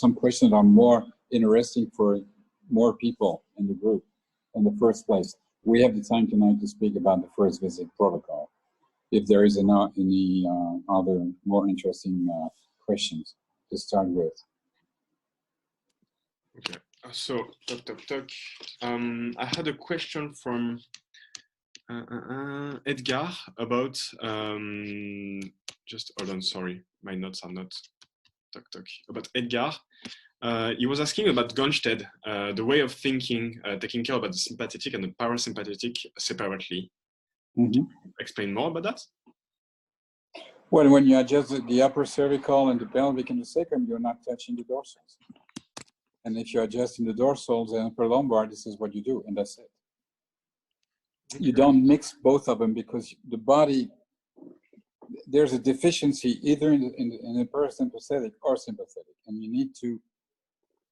some questions are more interesting for more people in the group in the first place. We have the time tonight to speak about the first visit protocol. If there is any other more interesting questions to start with. Okay, so I had a question from Edgar about, just hold on, sorry, my notes are not about Edgar. He was asking about Gonstead, the way of thinking, taking care about the sympathetic and the parasympathetic separately. Can you explain more about that? Well, when you adjust the upper cervical and the pelvic and the sacrum, you're not touching the dorsals. And if you're adjusting the dorsals and upper lumbar, this is what you do, and that's it. Okay. You don't mix both of them because the body, there's a deficiency either in the parasympathetic or sympathetic, and you need to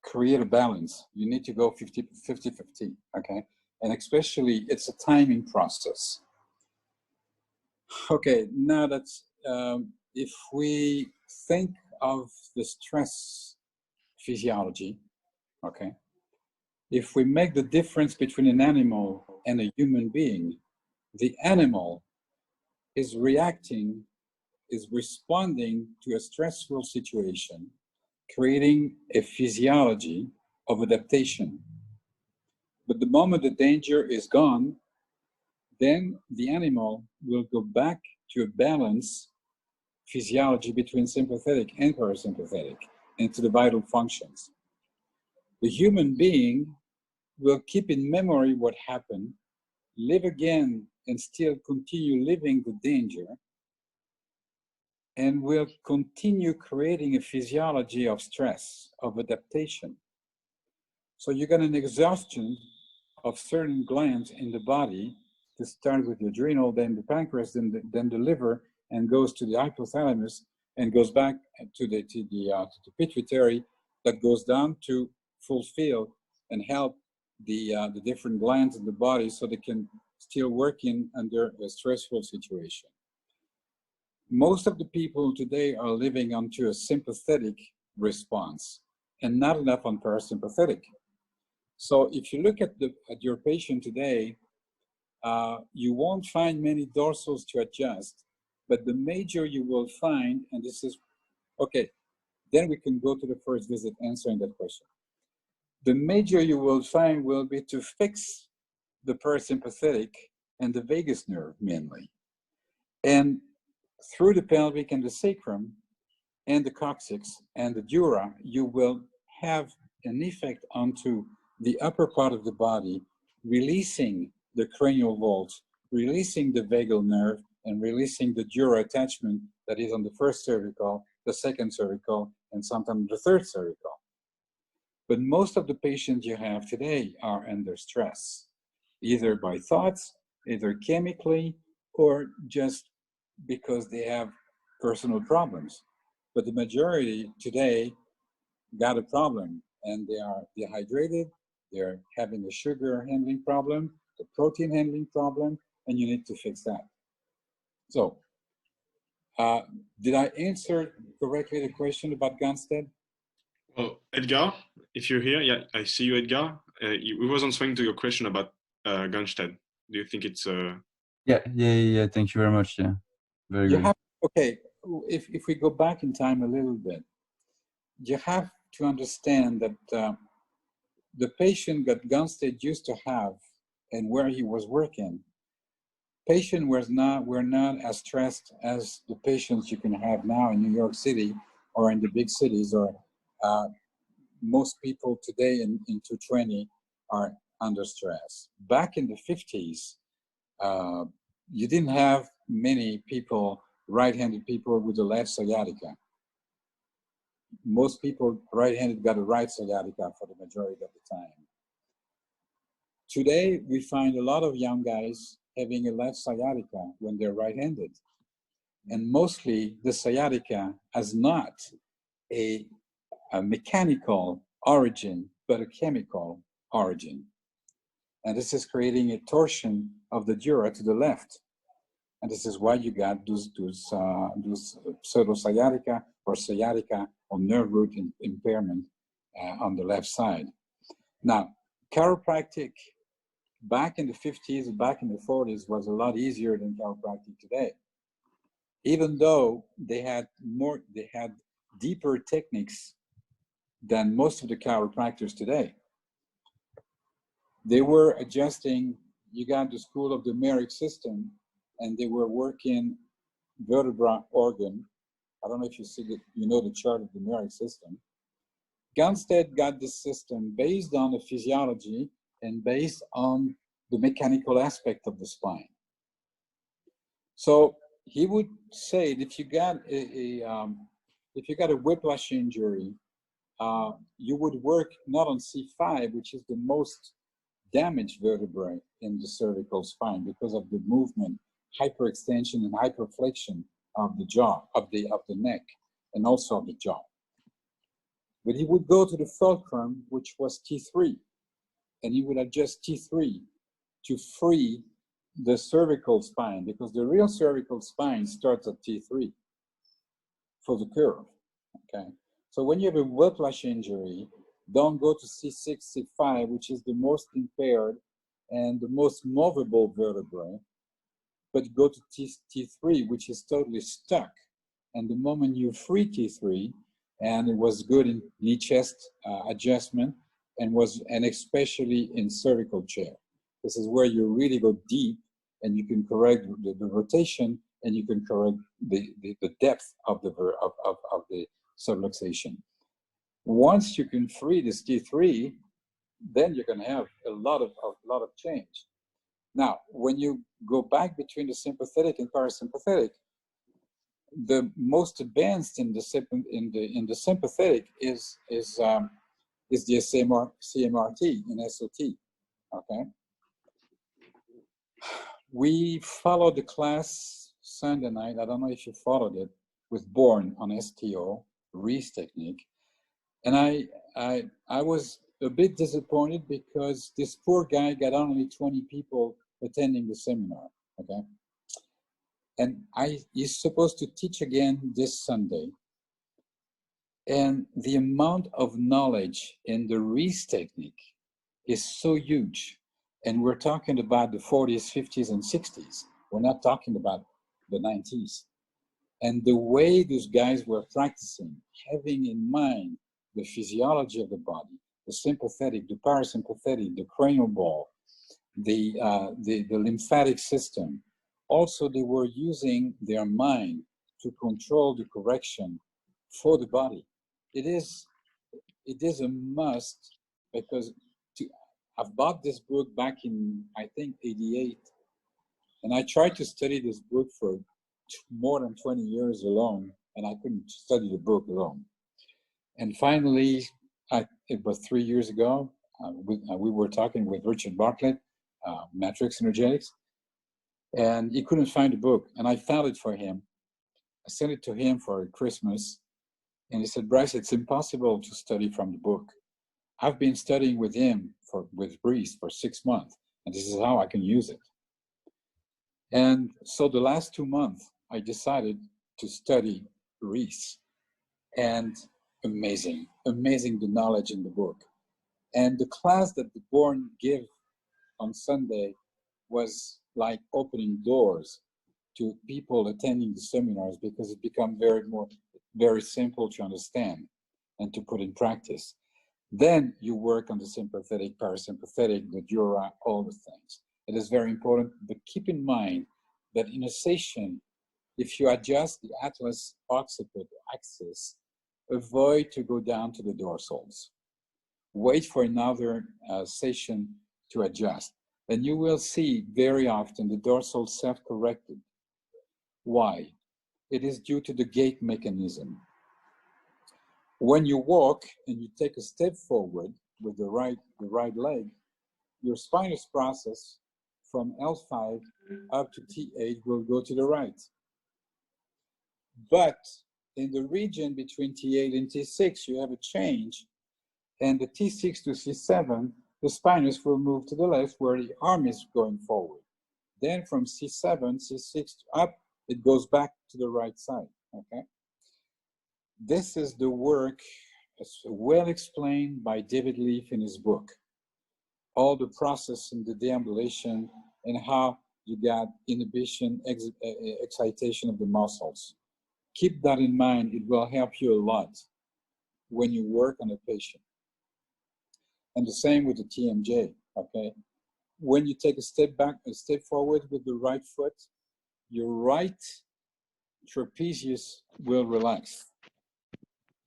create a balance. You need to go 50-50, okay? And especially, it's a timing process. Okay, now that's, if we think of the stress physiology, okay, if we make the difference between an animal and a human being, the animal is reacting, is responding to a stressful situation, creating a physiology of adaptation. But the moment the danger is gone, then the animal will go back to a balanced physiology between sympathetic and parasympathetic and to the vital functions. The human being will keep in memory what happened, live again and still continue living the danger, and will continue creating a physiology of stress, of adaptation. So you got an exhaustion of certain glands in the body to start with the adrenal, then the pancreas, then the liver, and goes to the hypothalamus and goes back to the pituitary, that goes down to fulfill and help the different glands in the body so they can still work under a stressful situation. Most of the people today are living onto a sympathetic response and not enough on parasympathetic. So if you look at your patient today, you won't find many dorsals to adjust, but the major you will find, and this is, okay, then we can go to the first visit answering that question. The major you will find will be to fix the parasympathetic and the vagus nerve mainly. And through the pelvic and the sacrum and the coccyx and the dura, you will have an effect onto the upper part of the body, releasing the cranial vault, releasing the vagal nerve, and releasing the dura attachment that is on the first cervical, the second cervical, and sometimes the third cervical. But most of the patients you have today are under stress, either by thoughts, either chemically, or just because they have personal problems. But the majority today got a problem, and they are dehydrated, they're having a sugar handling problem, a protein handling problem, and you need to fix that. So, did I answer correctly the question about Gonstead? Well, Edgar, if you're here, yeah, I see you, Edgar. We was answering to your question about Gonstead. Do you think it's Yeah. Thank you very much. Yeah, very good. Okay, if we go back in time a little bit, you have to understand that the patient that Gonstead used to have and where he was working, patients were not as stressed as the patients you can have now in New York City or in the big cities, or most people today in 220 are under stress. Back in the 50s, you didn't have many people, right-handed people with the left sciatica. Most people right-handed got a right sciatica for the majority of the time. Today, we find a lot of young guys having a left sciatica when they're right-handed. And mostly the sciatica has not a mechanical origin, but a chemical origin. And this is creating a torsion of the dura to the left. And this is why you got those pseudo-sciatica or sciatica or nerve root impairment on the left side. Now, chiropractic back in the 50s and back in the 40s was a lot easier than chiropractic today. Even though they had deeper techniques than most of the chiropractors today. They were adjusting, you got the school of the Merrick system, and they were working vertebra organ. I don't know if you see that, you know the chart of the Merrick system. Gunstead got this system based on the physiology and based on the mechanical aspect of the spine. So he would say that if you got a whiplash injury, you would work not on C5, which is the most damaged vertebrae in the cervical spine because of the movement, hyperextension and hyperflexion of the jaw, of the neck, and also of the jaw. But he would go to the fulcrum, which was T3, and he would adjust T3 to free the cervical spine, because the real cervical spine starts at T3 for the curve, okay? So when you have a whiplash injury, don't go to C6, C5, which is the most impaired and the most movable vertebrae, but go to T3, which is totally stuck. And the moment you free T3, and it was good in knee chest adjustment, and especially in cervical chair. This is where you really go deep, and you can correct the rotation, and you can correct the depth of the subluxation. Once you can free this T3, then you're going to have a lot of change. Now, when you go back between the sympathetic and parasympathetic, the most advanced in the sympathetic is the CMRT in SOT. Okay. We followed the class Sunday night. I don't know if you followed it with Bourne on STO, Reese technique. And I was a bit disappointed because this poor guy got only 20 people attending the seminar, okay? And he's supposed to teach again this Sunday. And the amount of knowledge in the Reese technique is so huge. And we're talking about the 40s, 50s, and 60s. We're not talking about the 90s. And the way those guys were practicing, having in mind the physiology of the body, the sympathetic, the parasympathetic, the cranial ball, the lymphatic system. Also, they were using their mind to control the correction for the body. It is a must, because I've bought this book back in, I think, '88. And I tried to study this book for more than 20 years alone, and I couldn't study the book alone. And finally, it was 3 years ago, we were talking with Richard Bartlett, Matrix Energetics, and he couldn't find the book, and I found it for him. I sent it to him for Christmas, and he said, Brice, it's impossible to study from the book. I've been studying with him, with Brice, for 6 months, and this is how I can use it. And so the last 2 months, I decided to study Reese, and amazing the knowledge in the book. And the class that the Born give on Sunday was like opening doors to people attending the seminars, because it became very simple to understand and to put in practice. Then you work on the sympathetic, parasympathetic, the dura, all the things. It is very important, but keep in mind that in a session, if you adjust the atlas occiput axis, avoid to go down to the dorsals. Wait for another session to adjust. And you will see very often the dorsal self-corrected. Why? It is due to the gait mechanism. When you walk and you take a step forward with the right leg, your spinous process from L5 up to T8 will go to the right. But in the region between T8 and T6, you have a change, and the T6 to C7, the spinous will move to the left where the arm is going forward. Then from C7, C6 up, it goes back to the right side, okay? This is the work It's well explained by David Leaf in his book. All the process in the deambulation and how you got inhibition, excitation of the muscles. Keep that in mind. It will help you a lot when you work on a patient. And the same with the TMJ, okay? When you take a step back, a step forward with the right foot, your right trapezius will relax.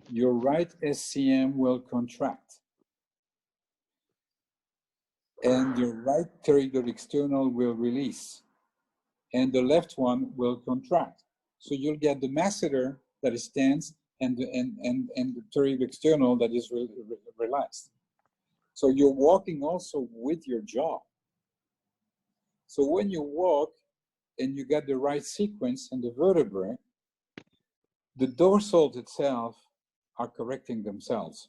Your right SCM will contract. And your right pterygoid external will release. And the left one will contract. So you'll get the masseter that is tense and the pterygoid external that is relaxed. So you're walking also with your jaw. So when you walk and you get the right sequence and the vertebrae, the dorsals itself are correcting themselves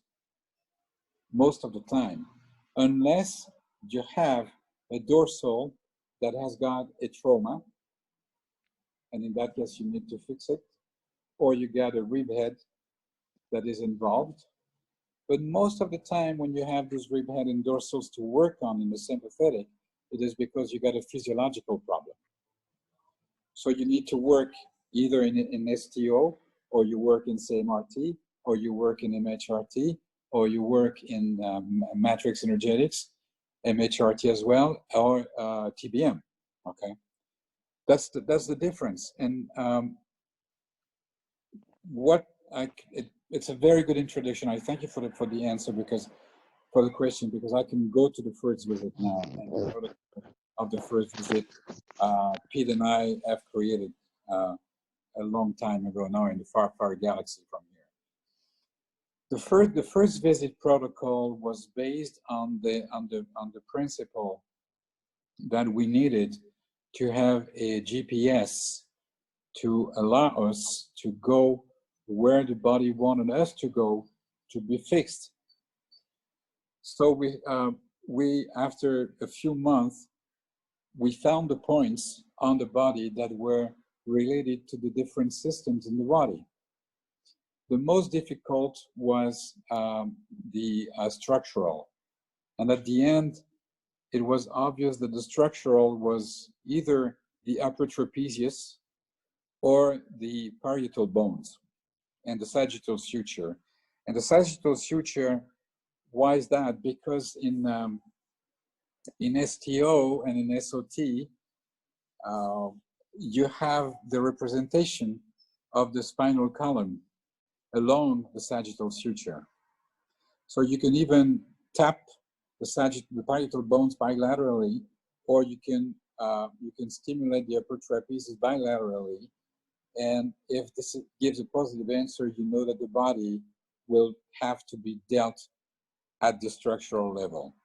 most of the time, unless you have a dorsal that has got a trauma, and in that case you need to fix it, or you got a rib head that is involved. But most of the time when you have this rib head and dorsals to work on in the sympathetic, it is because you got a physiological problem. So you need to work either in STO, or you work in CMRT, or you work in MHRT, or you work in matrix energetics, MHRT as well, or TBM. Okay, that's the difference. And it's a very good introduction. I thank you for the answer, because for the question, because I can go to the first visit now. And the product of the first visit, Pete and I have created a long time ago now in the far, far galaxy from here. The first visit protocol was based on the principle that we needed to have a GPS to allow us to go where the body wanted us to go to be fixed. So we after a few months, we found the points on the body that were related to the different systems in the body. The most difficult was the structural. And at the end, it was obvious that the structural was either the upper trapezius or the parietal bones and the sagittal suture. And the sagittal suture, why is that? Because in STO and in SOT, you have the representation of the spinal column along the sagittal suture. So you can even tap the parietal bones bilaterally, or you can stimulate the upper trapezius bilaterally. And if this gives a positive answer, you know that the body will have to be dealt at the structural level.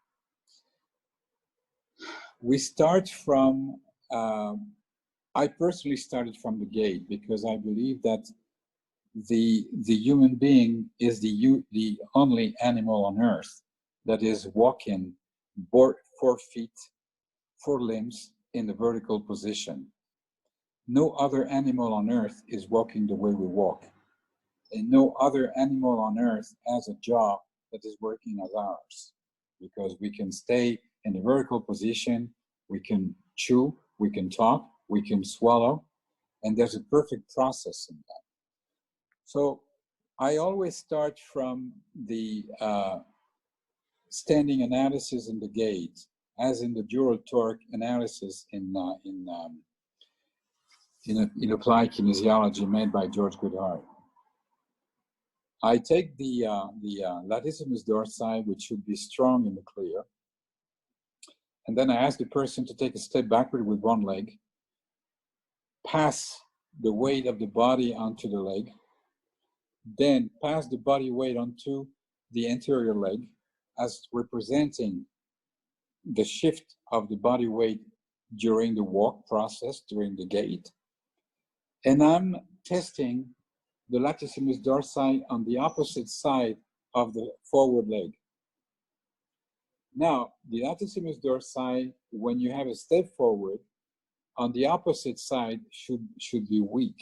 We start from, I personally started from the gate, because I believe that the human being is the only animal on earth that is walking 4 feet, 4 limbs in the vertical position. No other animal on earth is walking the way we walk. And no other animal on earth has a jaw that is working as ours, because we can stay in the vertical position, we can chew, we can talk, we can swallow, and there's a perfect process in that. So I always start from the standing analysis in the gait, as in the dural torque analysis in applied kinesiology made by George Goodhart. I take the latissimus dorsi, which should be strong in the clear, and then I ask the person to take a step backward with one leg, pass the weight of the body onto the leg, then pass the body weight onto the anterior leg as representing the shift of the body weight during the walk process, during the gait. And I'm testing the latissimus dorsi on the opposite side of the forward leg. Now, the latissimus dorsi, when you have a step forward, on the opposite side should be weak.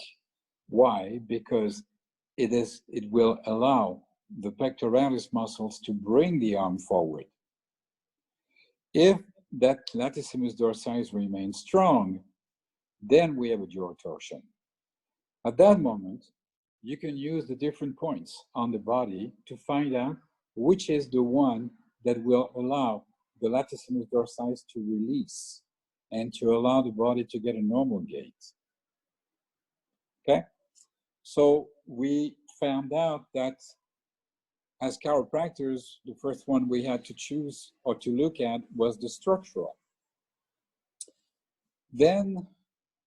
Why? Because it will allow the pectoralis muscles to bring the arm forward. If that latissimus dorsalis remains strong, then we have a jaw torsion. At that moment, you can use the different points on the body to find out which is the one that will allow the latissimus dorsalis to release and to allow the body to get a normal gait. Okay? So we found out that as chiropractors, the first one we had to choose or to look at was the structural. Then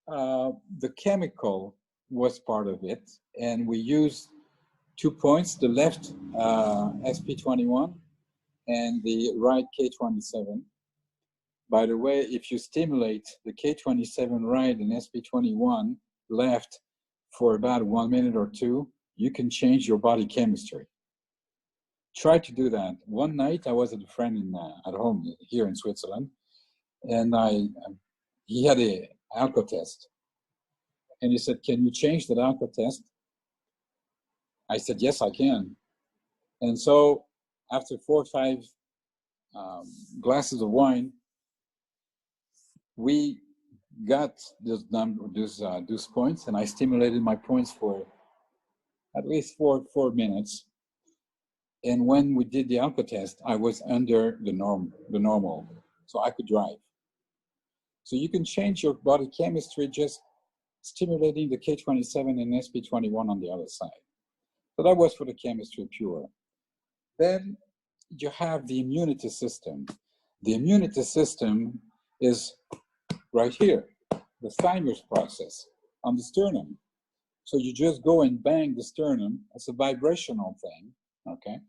the chemical was part of it, and we used 2 points, the left SP21 and the right K27. By the way, if you stimulate the K27 right and SP21 left for about 1 minute or two, you can change your body chemistry. Try to do that. One night I was at a friend at home here in Switzerland, and he had an alco test. And he said, "Can you change that alco test?" I said, "Yes, I can." And so after 4 or 5 glasses of wine, we got those points, and I stimulated my points for at least 4 minutes. And when we did the alco test, I was under the normal, so I could drive. So you can change your body chemistry just stimulating the K27 and SP21 on the other side. So that was for the chemistry pure. Then you have the immunity system. The immunity system is right here, the thymus process on the sternum. So you just go and bang the sternum. It's a vibrational thing, okay?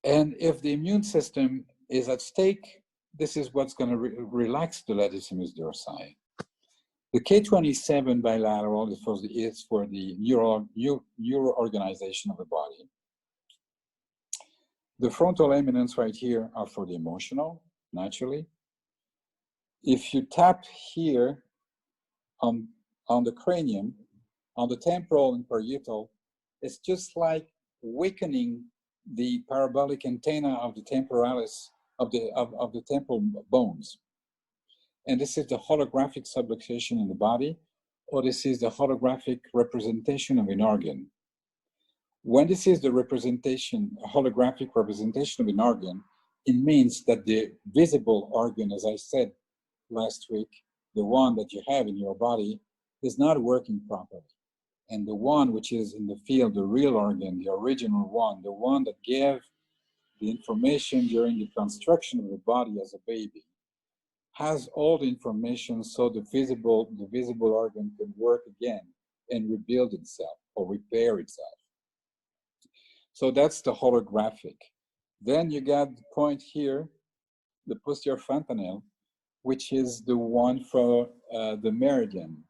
And if the immune system is at stake, this is what's going to relax the latissimus dorsi. The K27 bilateral is for the neuro organization of the body. The frontal eminence right here are for the emotional, naturally. If you tap here on the cranium, on the temporal and parietal, it's just like awakening the parabolic antenna of the temporalis, of the temporal bones. And this is the holographic subluxation in the body, or this is the holographic representation of an organ. When this is the representation, a holographic representation of an organ, it means that the visible organ, as I said last week, the one that you have in your body, is not working properly. And the one which is in the field, the real organ, the original one, the one that gave the information during the construction of the body as a baby, has all the information so the visible organ can work again and rebuild itself or repair itself. So that's the holographic. Then you got the point here, the posterior fontanelle, which is the one for the meridian.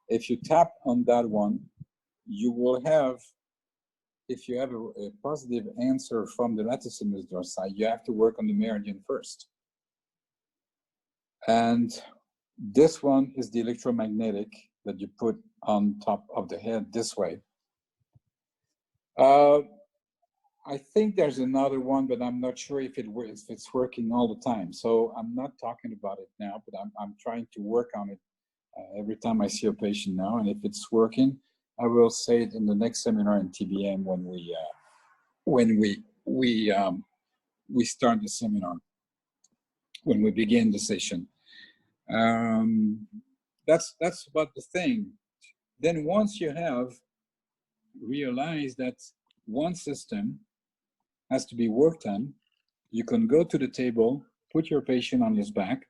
If you tap on that one, you will have, if you have a positive answer from the latissimus dorsi, you have to work on the meridian first. And this one is the electromagnetic that you put on top of the head this way. I think there's another one, but I'm not sure if it's working all the time. So I'm not talking about it now, but I'm trying to work on it every time I see a patient now. And if it's working, I will say it in the next seminar in TBM when we start the seminar, when we begin the session. That's about the thing. Then once you have realized that one system has to be worked on, you can go to the table, put your patient on his back,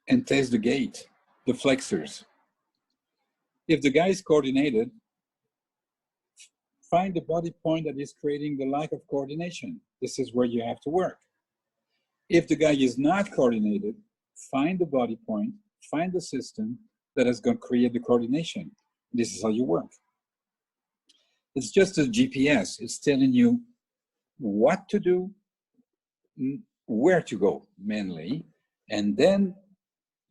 and test the gait, the flexors. If the guy is coordinated, find the body point that is creating the lack of coordination. This is where you have to work. If the guy is not coordinated, find the body point, find the system that is going to create the coordination. This is how you work. It's just a GPS. It's telling you what to do, where to go, mainly. And then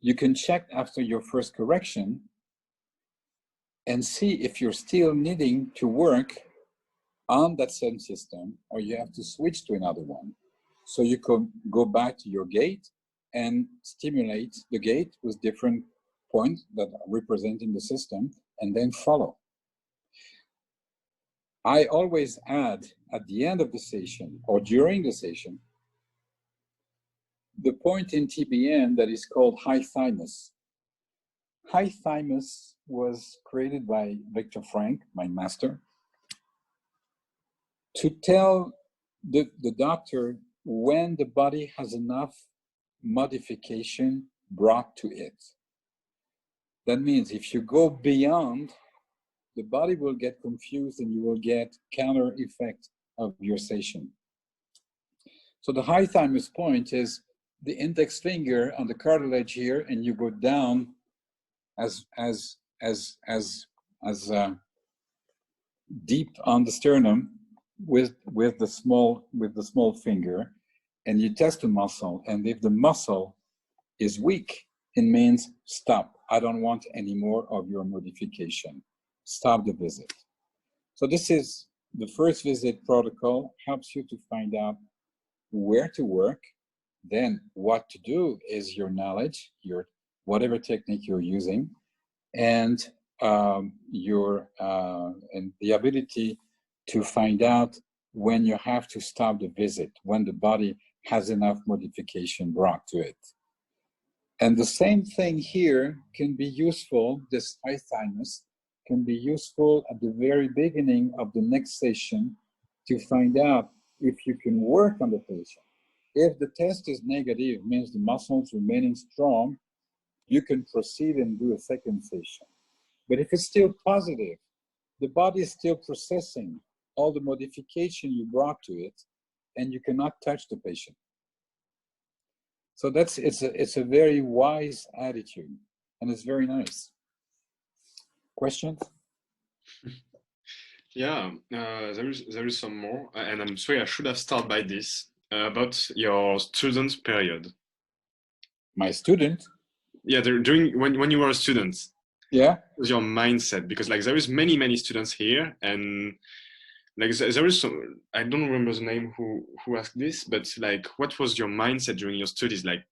you can check after your first correction and see if you're still needing to work on that same system, or you have to switch to another one. So you can go back to your gait and stimulate the gait with different points that are representing the system, and then follow. I always add at the end of the session or during the session the point in TBN that is called high thymus. High thymus was created by Viktor Frank, my master, to tell the doctor when the body has enough modification brought to it. That means if you go beyond, the body will get confused and you will get counter effect of your session. So the high thymus point is the index finger on the cartilage here, and you go down as deep on the sternum with the small finger, and you test the muscle. And if the muscle is weak, it means stop. I don't want any more of your modification. Stop the visit. So this is the first visit protocol, helps you to find out where to work. Then what to do is your knowledge, your whatever technique you're using, and and the ability to find out when you have to stop the visit, when the body has enough modification brought to it. And the same thing here can be useful, this high thymus can be useful at the very beginning of the next session to find out if you can work on the patient. If the test is negative, means the muscles remaining strong, you can proceed and do a second session. But if it's still positive, the body is still processing all the modification you brought to it, and you cannot touch the patient. So it's a very wise attitude, and it's very nice. Questions? Yeah, there is some more, and I'm sorry, I should have started by this about your student period. My student? Yeah, during when you were a student. Yeah. What was your mindset? Because like there is many students here, and like there is some, I don't remember the name who asked this, but like what was your mindset during your studies? Like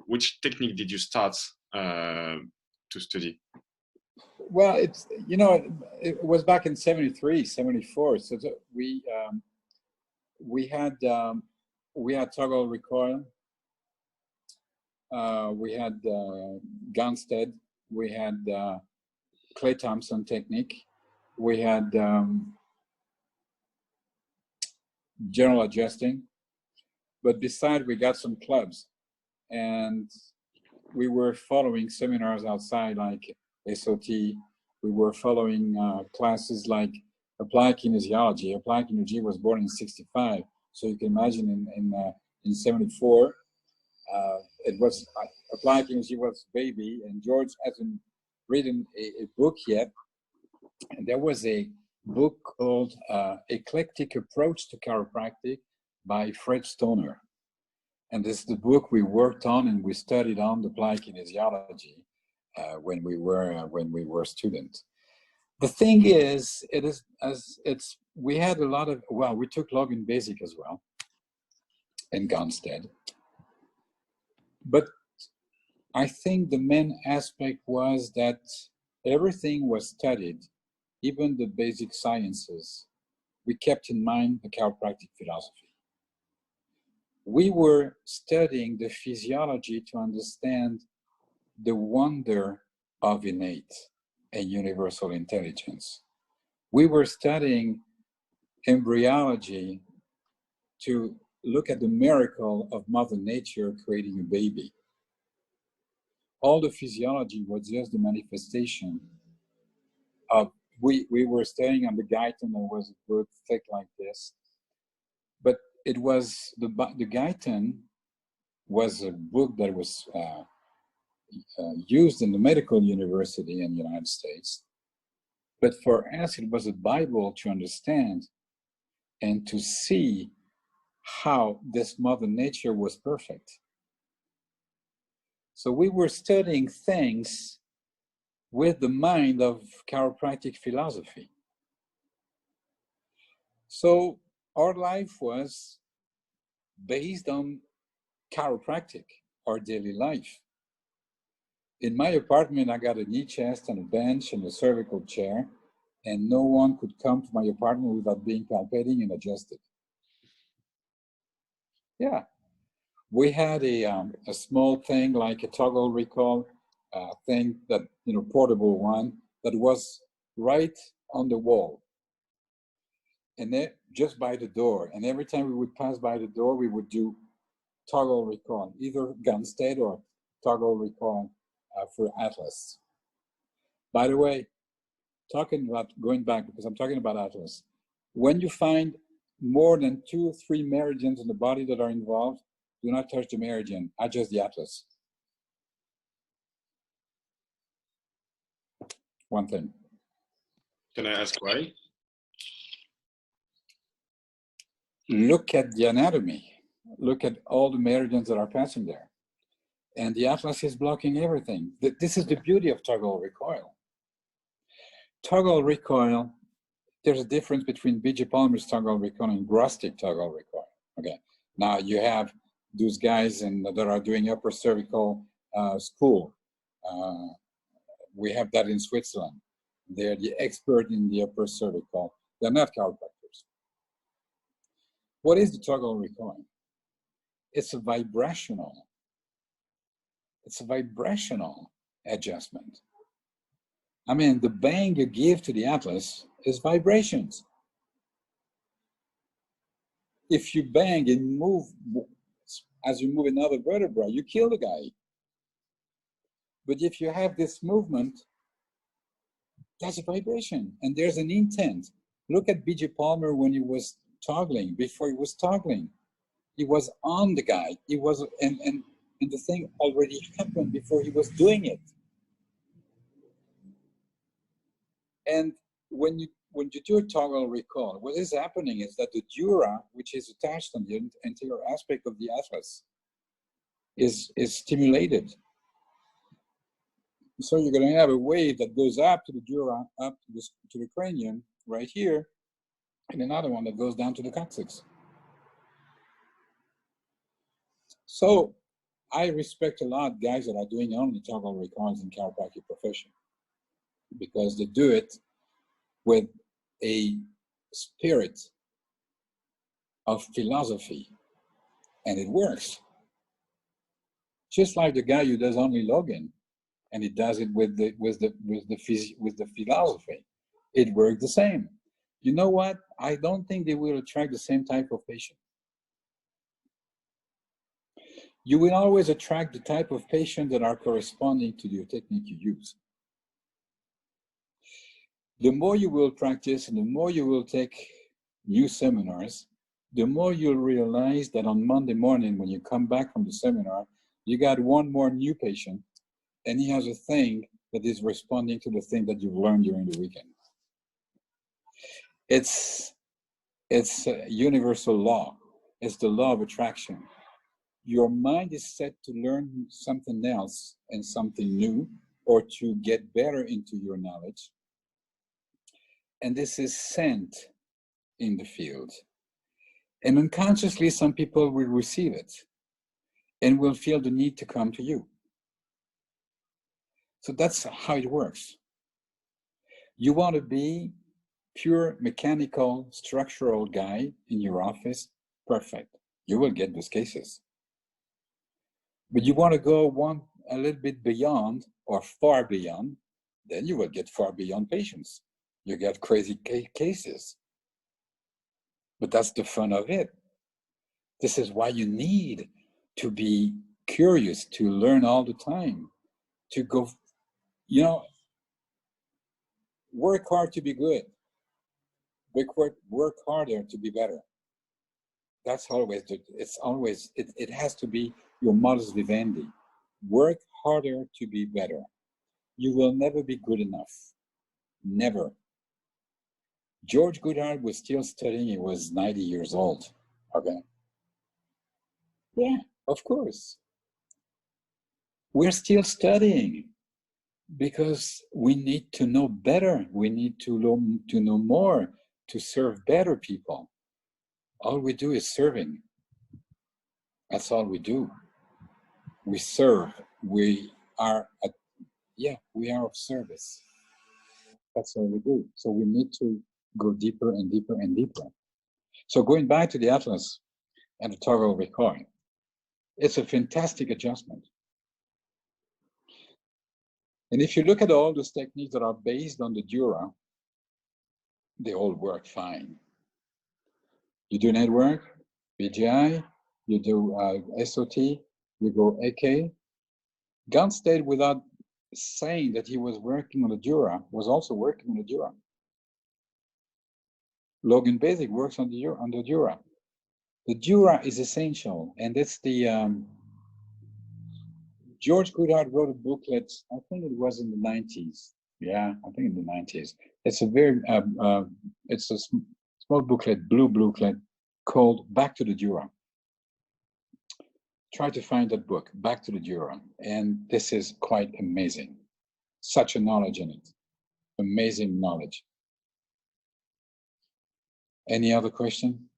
which technique did you start to study? Well, it's, you know, it was back in 73, 74. So we had toggle recoil, we had Gunstead, we had Clay Thompson technique, we had general adjusting, but beside we got some clubs, and we were following seminars outside like SOT. We were following classes like applied kinesiology. Applied kinesiology was born in 65, so you can imagine in 74, it was applied kinesiology was baby, and George hasn't written a book yet. And there was a book called Eclectic Approach to Chiropractic by Fred Stoner. And this is the book we worked on, and we studied on the applied kinesiology when we were students. The thing is, we had a lot of, well, we took Logan Basic as well in Gunstead. But I think the main aspect was that everything was studied, even the basic sciences. We kept in mind the chiropractic philosophy. We were studying the physiology to understand the wonder of innate and universal intelligence. We were studying embryology to look at the miracle of Mother Nature creating a baby. All the physiology was just the manifestation of, we were studying on the Guyton. There was a book thick like this, but it was the Guyton was a book that was used in the medical university in the United States. But for us, it was a Bible to understand and to see how this Mother Nature was perfect. So we were studying things with the mind of chiropractic philosophy. So our life was based on chiropractic, our daily life. In my apartment, I got a knee chest and a bench and a cervical chair, and no one could come to my apartment without being palpating and adjusted. Yeah. We had a small thing like a toggle recall thing that, portable one that was right on the wall. And then just by the door. And every time we would pass by the door, we would do toggle recall, either Gunstead or toggle recall for Atlas. By the way, talking about going back, because I'm talking about Atlas, when you find more than 2 or 3 meridians in the body that are involved, do not touch the meridian, adjust the Atlas. One thing. Can I ask why? Look at the anatomy. Look at all the meridians that are passing there. And the Atlas is blocking everything. This is the beauty of toggle recoil. Toggle recoil, there's a difference between B.J. Palmer's toggle recoil and Grostic toggle recoil. Okay, now you have those guys that are doing upper cervical school. We have that in Switzerland. They're the expert in the upper cervical. They're not chiropractors. What is the toggle recoil? It's a vibrational adjustment. I mean, the bang you give to the Atlas is vibrations. If you bang and move, as you move another vertebra, you kill the guy. But if you have this movement, that's a vibration, and there's an intent. Look at B.J. Palmer when he was toggling, before he was toggling. He was on the guy. He was, and the thing already happened before he was doing it. And when you do a toggle recall, what is happening is that the dura, which is attached on the anterior aspect of the Atlas, is stimulated. So you're going to have a wave that goes up to the dura, up to the cranium, right here, and another one that goes down to the coccyx. So I respect a lot guys that are doing only toggle recalls in chiropractic profession, because they do it with a spirit of philosophy, and it works. Just like the guy who does only Logan, and he does it with the philosophy, it works the same. You know what? I don't think they will attract the same type of patient. You will always attract the type of patient that are corresponding to your technique you use. The more you will practice and the more you will take new seminars, the more you'll realize that on Monday morning when you come back from the seminar, you got one more new patient, and he has a thing that is responding to the thing that you've learned during the weekend. It's a universal law. It's the law of attraction. Your mind is set to learn something else and something new, or to get better into your knowledge. And this is sent in the field. And unconsciously, some people will receive it and will feel the need to come to you. So that's how it works. You want to be pure mechanical, structural guy in your office, perfect. You will get those cases. But you want to go a little bit beyond or far beyond, then you will get far beyond patients. You get crazy cases. But that's the fun of it. This is why you need to be curious, to learn all the time, to go, work hard to be good. Work harder to be better. That's always, it has to be your modus vivendi. Work harder to be better. You will never be good enough. Never. George Goodhart was still studying. He was 90 years old. Okay. Yeah, of course. We're still studying. Because we need to know better. We need to know more, to serve better people. All we do is serving. That's all we do. We serve. We are we are of service. That's all we do. So we need to go deeper and deeper and deeper. So going back to the Atlas and the toggle record, it's a fantastic adjustment. And if you look at all those techniques that are based on the Dura, they all work fine. You do network, BGI, you do SOT, you go AK. Gunstead, without saying that he was working on the Dura, was also working on the Dura. Logan Basic works on the Dura. The Dura is essential, and that's the George Goodhart wrote a booklet. I think it was in the 90s. Yeah, I think in the 90s. It's a very it's a small booklet, blue booklet, called Back to the Dura. Try to find that book, Back to the Dura, and this is quite amazing. Such a knowledge in it. Amazing knowledge. Any other question?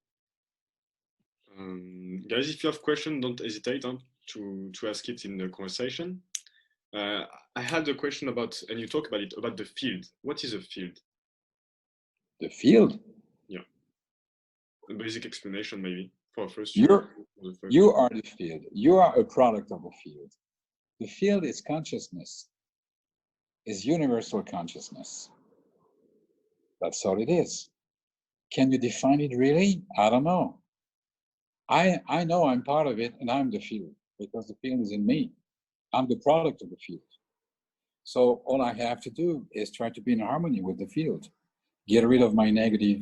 Guys, if you have questions, don't hesitate to ask it in the conversation. I had a question about, and you talk about it, about the field. What is a field? The field? Yeah. A basic explanation, maybe, for first. You are the field. You are a product of a field. The field is consciousness, is universal consciousness. That's all it is. Can you define it really? I don't know. I know I'm part of it, and I'm the field, because the field is in me. I'm the product of the field. So all I have to do is try to be in harmony with the field. Get rid of my negative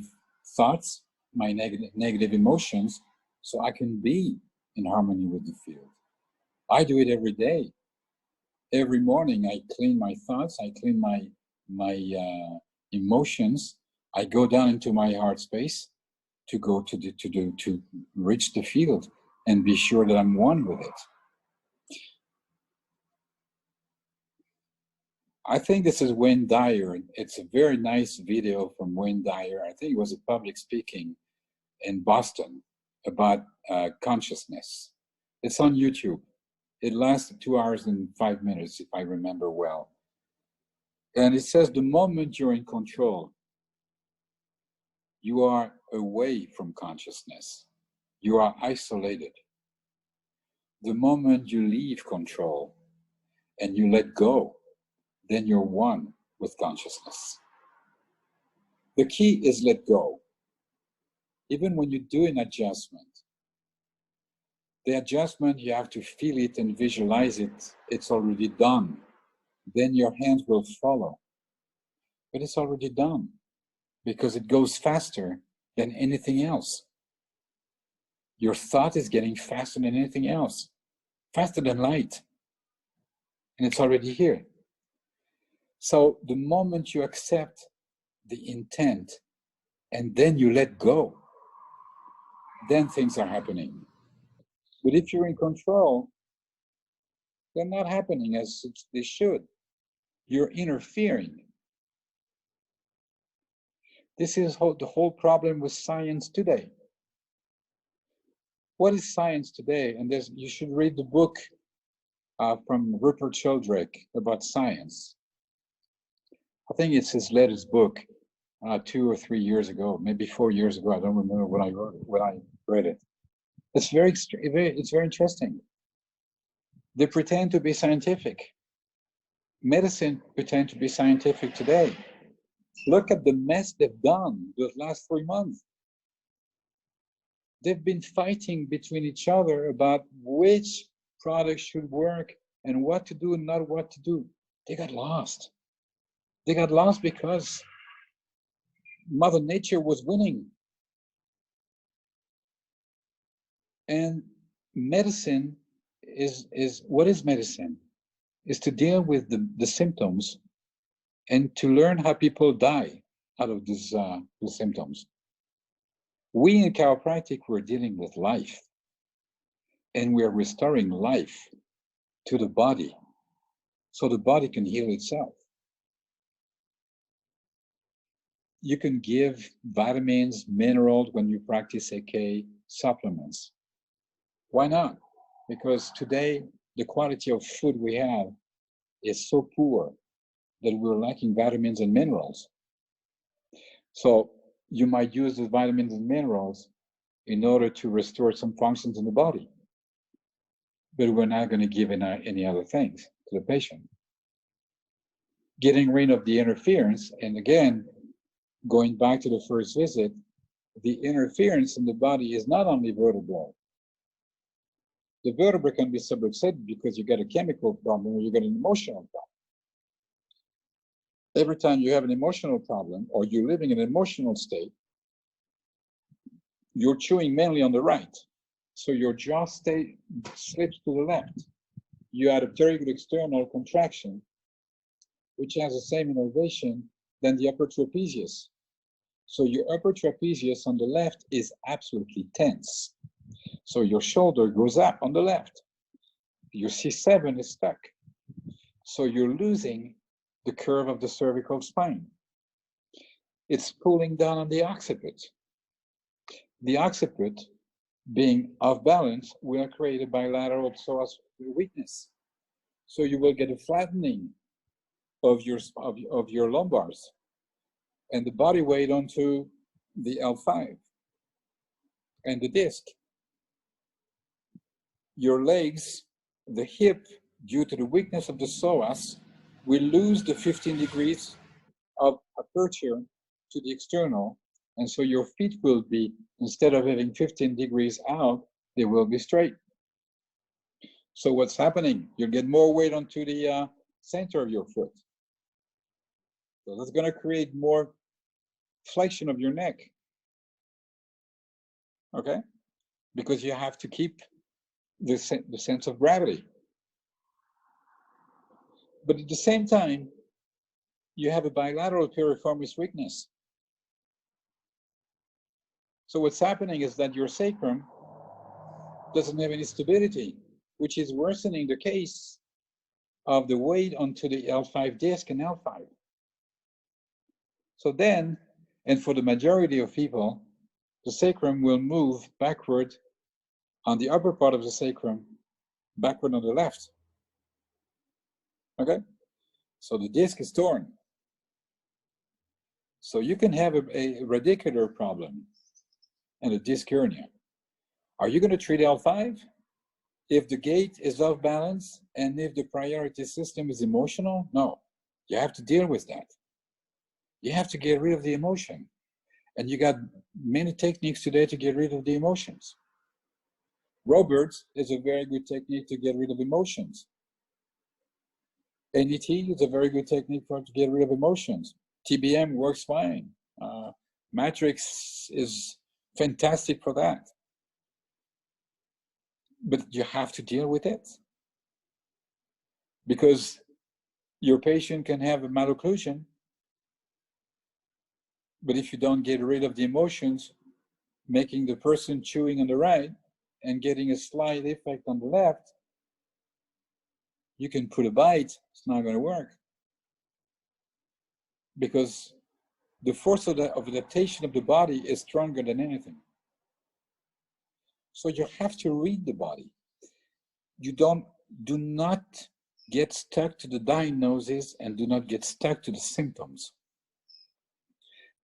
thoughts, my negative emotions, so I can be in harmony with the field. I do it every day. Every morning I clean my thoughts, I clean my emotions. I go down into my heart space to go to reach the field and be sure that I'm one with it. I think this is Wayne Dyer. It's a very nice video from Wayne Dyer. I think it was a public speaking in Boston about consciousness. It's on YouTube. It lasted 2 hours and 5 minutes, if I remember well. And it says, the moment you're in control, you are away from consciousness. You are isolated. The moment you leave control and you let go, then you're one with consciousness. The key is let go. Even when you do an adjustment, the adjustment, you have to feel it and visualize it. It's already done. Then your hands will follow. But it's already done because it goes faster than anything else. Your thought is getting faster than anything else, faster than light. And it's already here. So the moment you accept the intent and then you let go, then things are happening. But if you're in control, they're not happening as they should. You're interfering. This is the whole problem with science today. What is science today? And you should read the book from Rupert Sheldrake about science. I think it's his latest book, 2 or 3 years ago, maybe 4 years ago. I don't remember when I wrote it, when I read it. It's very interesting. They pretend to be scientific. Medicine pretend to be scientific today. Look at the mess they've done the last 3 months. They've been fighting between each other about which products should work and what to do and not what to do. They got lost. They got lost because Mother Nature was winning. And medicine is what is medicine? Is to deal with the symptoms and to learn how people die out of these the symptoms. We in chiropractic, we're dealing with life, and we're restoring life to the body so the body can heal itself. You can give vitamins, minerals when you practice AK, supplements. Why not? Because today the quality of food we have is so poor that we're lacking vitamins and minerals. So you might use the vitamins and minerals in order to restore some functions in the body. But we're not going to give any other things to the patient. Getting rid of the interference, and again, going back to the first visit, the interference in the body is not only vertebral. The vertebra can be subluxated because you get a chemical problem or you get an emotional problem. Every time you have an emotional problem or you're living in an emotional state, you're chewing mainly on the right. So your jaw slips to the left. You had a pterygoid external contraction, which has the same innervation than the upper trapezius. So your upper trapezius on the left is absolutely tense. So your shoulder goes up on the left. Your C7 is stuck. So you're losing the curve of the cervical spine. It's pulling down on the occiput. The occiput, being off balance, will create a bilateral psoas weakness. So you will get a flattening of your lumbars and the body weight onto the L5 and the disc. Your legs, the hip, due to the weakness of the psoas, will lose the 15 degrees of aperture to the external. And so your feet will be, instead of having 15 degrees out, they will be straight. So what's happening? You'll get more weight onto the center of your foot. So that's going to create more flexion of your neck. Okay? Because you have to keep the sense of gravity. But at the same time, you have a bilateral piriformis weakness. So what's happening is that your sacrum doesn't have any stability, which is worsening the case of the weight onto the L5 disc and L5. So then, and for the majority of people, the sacrum will move backward on the upper part of the sacrum, backward on the left. Okay? So the disc is torn. So you can have a radicular problem and a disc hernia. Are you going to treat L5? If the gait is off balance and if the priority system is emotional? No, you have to deal with that. You have to get rid of the emotion. And you got many techniques today to get rid of the emotions. Roberts is a very good technique to get rid of emotions. NET is a very good technique to get rid of emotions. TBM works fine. Matrix is fantastic for that. But you have to deal with it. Because your patient can have a malocclusion, but if you don't get rid of the emotions, making the person chewing on the right and getting a slight effect on the left, you can put a bite, it's not going to work. Because the force of adaptation of the body is stronger than anything. So you have to read the body. You do not get stuck to the diagnosis and do not get stuck to the symptoms.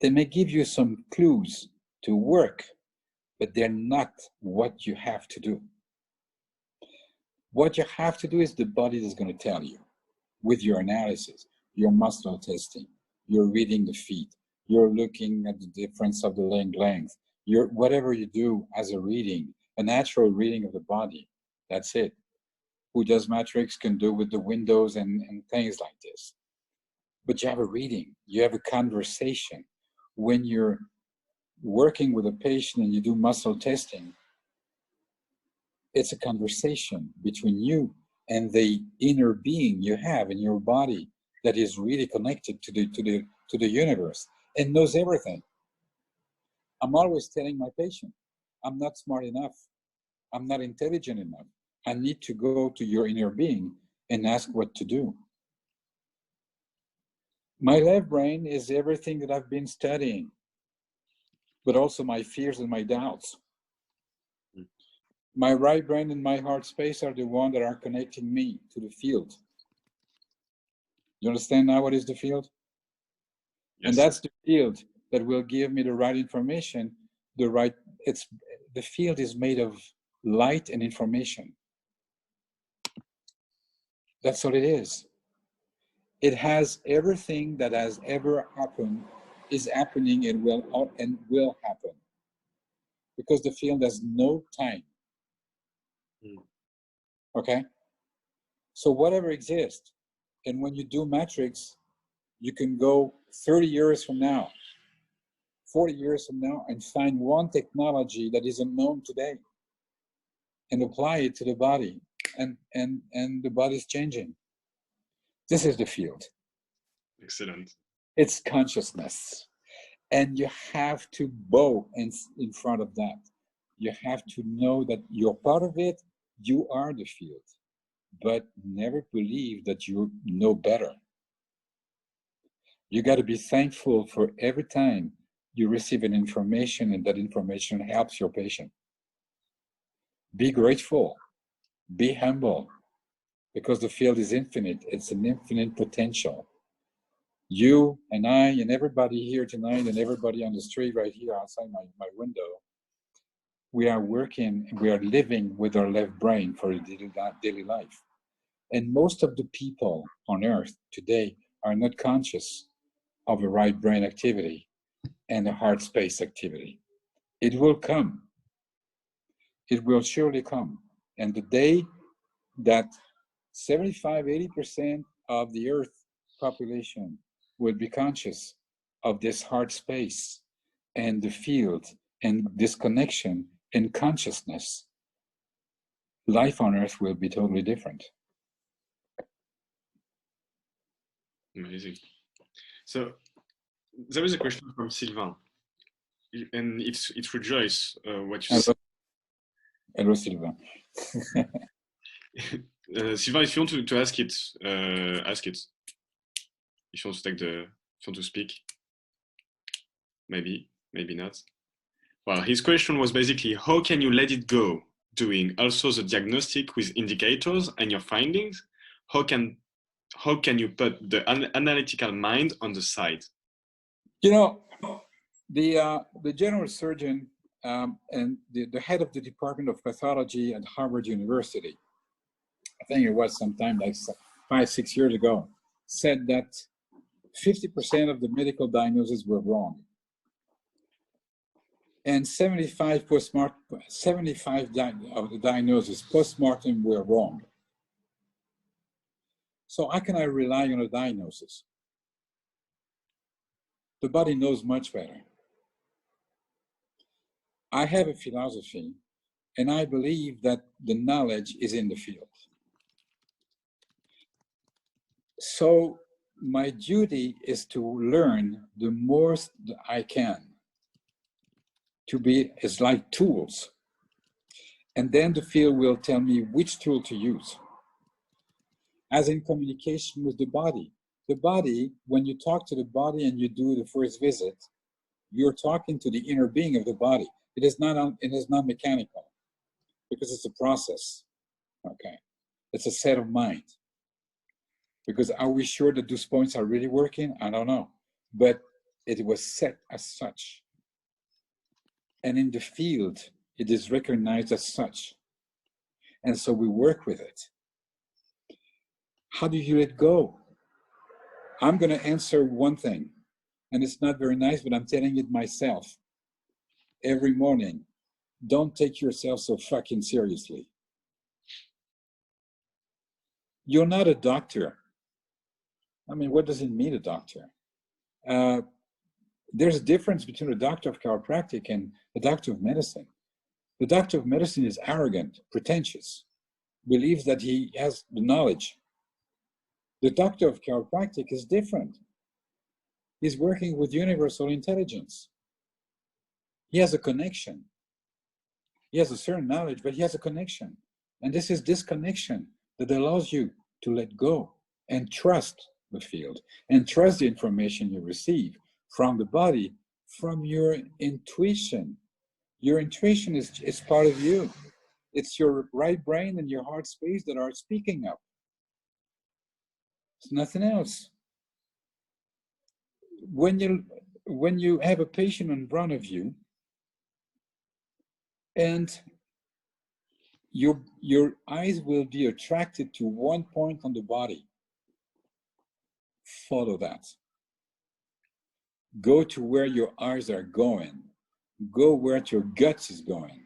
They may give you some clues to work, but they're not what you have to do. What you have to do is the body is going to tell you with your analysis, your muscle testing, you're reading the feet, you're looking at the difference of the leg length, whatever you do as a reading, a natural reading of the body, that's it. Who does matrix can do with the windows and things like this. But you have a reading, you have a conversation. When you're working with a patient and you do muscle testing, it's a conversation between you and the inner being you have in your body that is really connected to the universe and knows everything. I'm always telling my patient, I'm not smart enough. I'm not intelligent enough. I need to go to your inner being and ask what to do. My left brain is everything that I've been studying, but also my fears and my doubts. My right brain and my heart space are the one that are connecting me to the field. You understand now what is the field? Yes. And that's the field that will give me the right information, the field is made of light and information. That's what it is. It has everything that has ever happened, is happening, and will happen. Because the field has no time. Okay? So whatever exists, and when you do matrix, you can go 30 years from now, 40 years from now, and find one technology that is unknown today and apply it to the body, and the body's changing. This is the field. Excellent. It's consciousness. And you have to bow in front of that. You have to know that you're part of it, you are the field. But never believe that you know better. You got to be thankful for every time you receive an information and that information helps your patient. Be grateful, be humble, because the field is infinite. It's an infinite potential. You and I and everybody here tonight and everybody on the street right here outside my window, we are working and we are living with our left brain for daily life. And most of the people on earth today are not conscious of the right brain activity and the heart space activity. It will come. It will surely come. And the day that 75–80% of the earth population will be conscious of this heart space and the field and this connection and consciousness, life on earth will be totally different. Amazing. So there is a question from Sylvain, and it rejoices what you said. Hello, Sylvain. Sylvain, if you want to ask it, ask it. If you want to if you want to speak, maybe not. Well, his question was basically, how can you let it go, doing also the diagnostic with indicators and your findings? How can you put the analytical mind on the side? You know, the general surgeon and the head of the Department of Pathology at Harvard University, I think it was sometime like 5–6 years ago, said that 50% of the medical diagnoses were wrong. And 75 of the diagnoses post-mortem were wrong. So how can I rely on a diagnosis? The body knows much better. I have a philosophy, and I believe that the knowledge is in the field. So my duty is to learn the most that I can, to be as like tools. And then the field will tell me which tool to use. As in communication with the body. The body, when you talk to the body and you do the first visit, you're talking to the inner being of the body. It is not mechanical, because it's a process, okay? It's a set of mind. Because are we sure that those points are really working? I don't know. But it was set as such. And in the field, it is recognized as such. And so we work with it. How do you let go? I'm going to answer one thing, and it's not very nice, but I'm telling it myself every morning. Don't take yourself so fucking seriously. You're not a doctor. I mean, what does it mean, a doctor? There's a difference between a doctor of chiropractic and a doctor of medicine. The doctor of medicine is arrogant, pretentious, believes that he has the knowledge. The doctor of chiropractic is different. He's working with universal intelligence. He has a connection. He has a certain knowledge, but he has a connection. And this is this connection that allows you to let go and trust the field, and trust the information you receive from the body, from your intuition. Your intuition is part of you. It's your right brain and your heart space that are speaking up. It's nothing else. When you have a patient in front of you and your eyes will be attracted to one point on the body, follow that. Go to where your eyes are going. Go where your guts is going.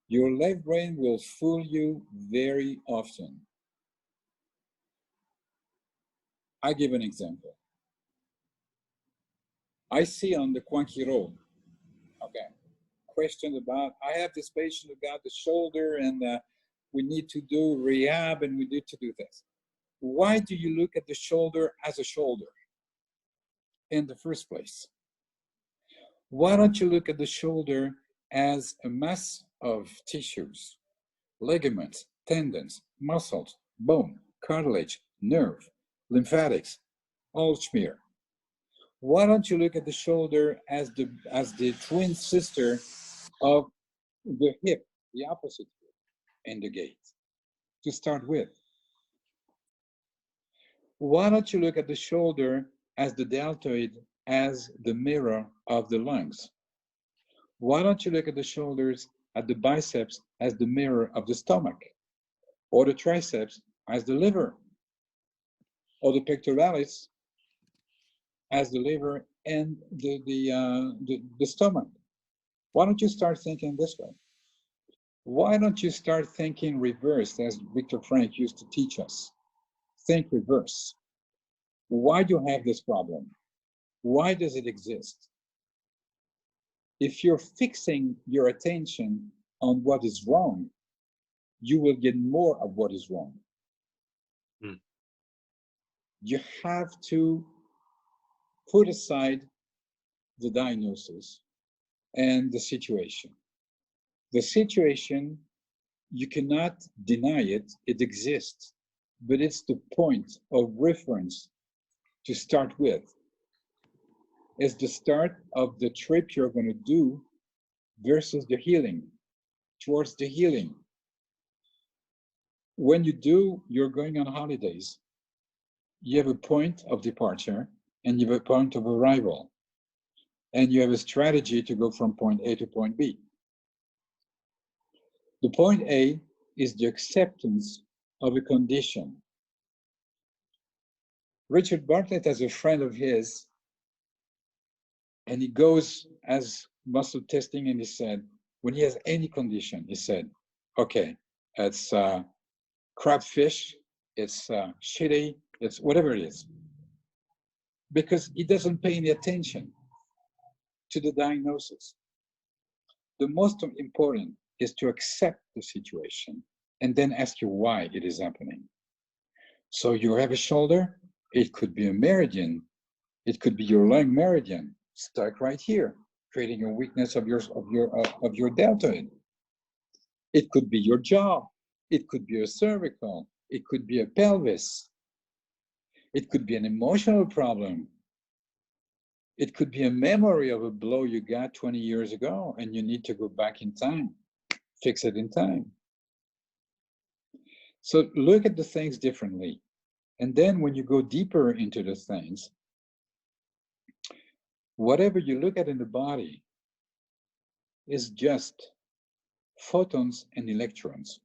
Your left brain will fool you very often. I give an example. I see on the Quanquiro, okay, question about, I have this patient who got the shoulder and we need to do rehab and we need to do this. Why do you look at the shoulder as a shoulder in the first place? Why don't you look at the shoulder as a mass of tissues, ligaments, tendons, muscles, bone, cartilage, nerve, lymphatics, all smear? Why don't you look at the shoulder as the twin sister of the hip, the opposite hip, and the gait, to start with? Why don't you look at the shoulder as the deltoid, as the mirror of the lungs? Why don't you look at the shoulders, at the biceps, as the mirror of the stomach? Or the triceps as the liver? Or the pectoralis as the liver and the stomach? Why don't you start thinking this way? Why don't you start thinking reverse, as Viktor Frankl used to teach us? Think reverse. Why do you have this problem? Why does it exist? If you're fixing your attention on what is wrong, you will get more of what is wrong. You have to put aside the diagnosis and the situation. The situation, you cannot deny it, it exists, but it's the point of reference to start with. It's the start of the trip you're going to do versus the healing, towards the healing. When you do, you're going on holidays. You have a point of departure and you have a point of arrival. And you have a strategy to go from point A to point B. The point A is the acceptance of a condition. Richard Bartlett has a friend of his, and he goes as muscle testing, and he said, when he has any condition, he said, okay, it's crabfish, it's shitty, it's whatever it is. Because he doesn't pay any attention to the diagnosis. The most important is to accept the situation and then ask you why it is happening. So you have a shoulder, it could be a meridian, it could be your lung meridian stuck right here, creating a weakness of your deltoid. It could be your jaw, it could be a cervical, it could be a pelvis, it could be an emotional problem. It could be a memory of a blow you got 20 years ago and you need to go back in time, fix it in time. So look at the things differently. And then when you go deeper into the things, whatever you look at in the body is just photons and electrons.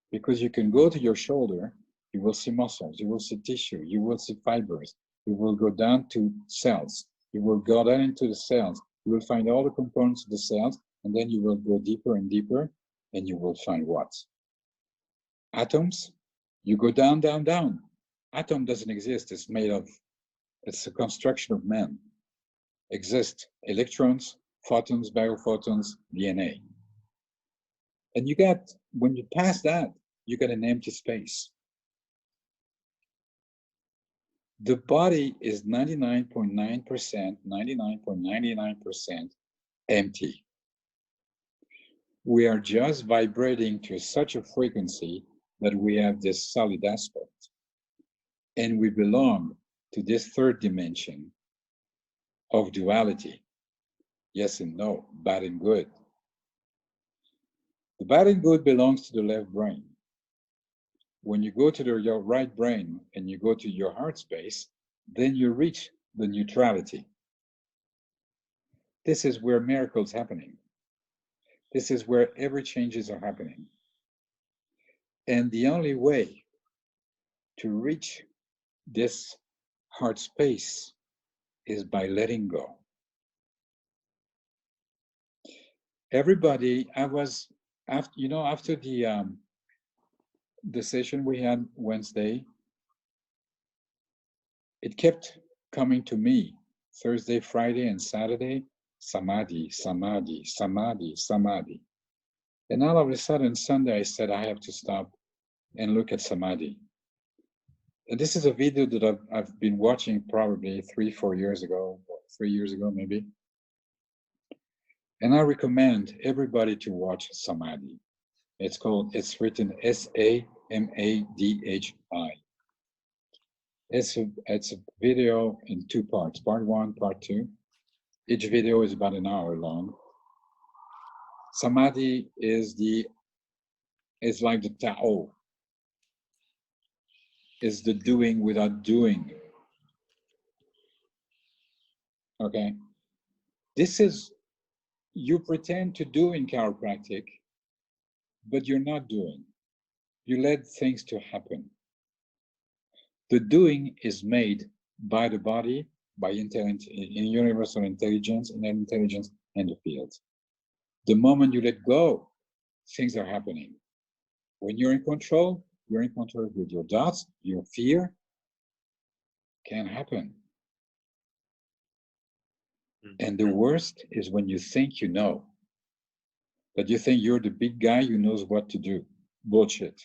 Because you can go to your shoulder, you will see muscles, you will see tissue, you will see fibers, you will go down to cells, you will go down into the cells, you will find all the components of the cells, and then you will go deeper and deeper, and you will find what? Atoms. You go down, down, down. Atom doesn't exist, it's made of, it's a construction of man. Exist electrons, photons, biophotons, DNA. And you got, when you pass that, you got an empty space. The body is 99.9%, 99.99% empty. We are just vibrating to such a frequency that we have this solid aspect. And we belong to this third dimension of duality. Yes and no, bad and good. The bad and good belongs to the left brain. When you go to your right brain and you go to your heart space, then you reach the neutrality. This is where miracles are happening. This is where every changes are happening. And the only way to reach this heart space is by letting go. Everybody, after the session we had Wednesday, it kept coming to me Thursday, Friday, and Saturday, samadhi, samadhi, samadhi, samadhi. And all of a sudden, Sunday, I said, I have to stop and look at samadhi. And this is a video that I've been watching probably 3 years ago maybe. And I recommend everybody to watch samadhi. It's written S-A-M-A-D-H-I. It's a video in 2 parts, part 1, part 2. Each video is about an hour long. Samadhi is like the Tao. Is the doing without doing. Okay? This is, you pretend to do in chiropractic, but you're not doing. You let things to happen. The doing is made by the body, by universal intelligence, and intelligence and the field. The moment you let go, things are happening. When you're in control with your doubts, your fear can happen. And the worst is when you think you know, that you think you're the big guy who knows what to do. Bullshit.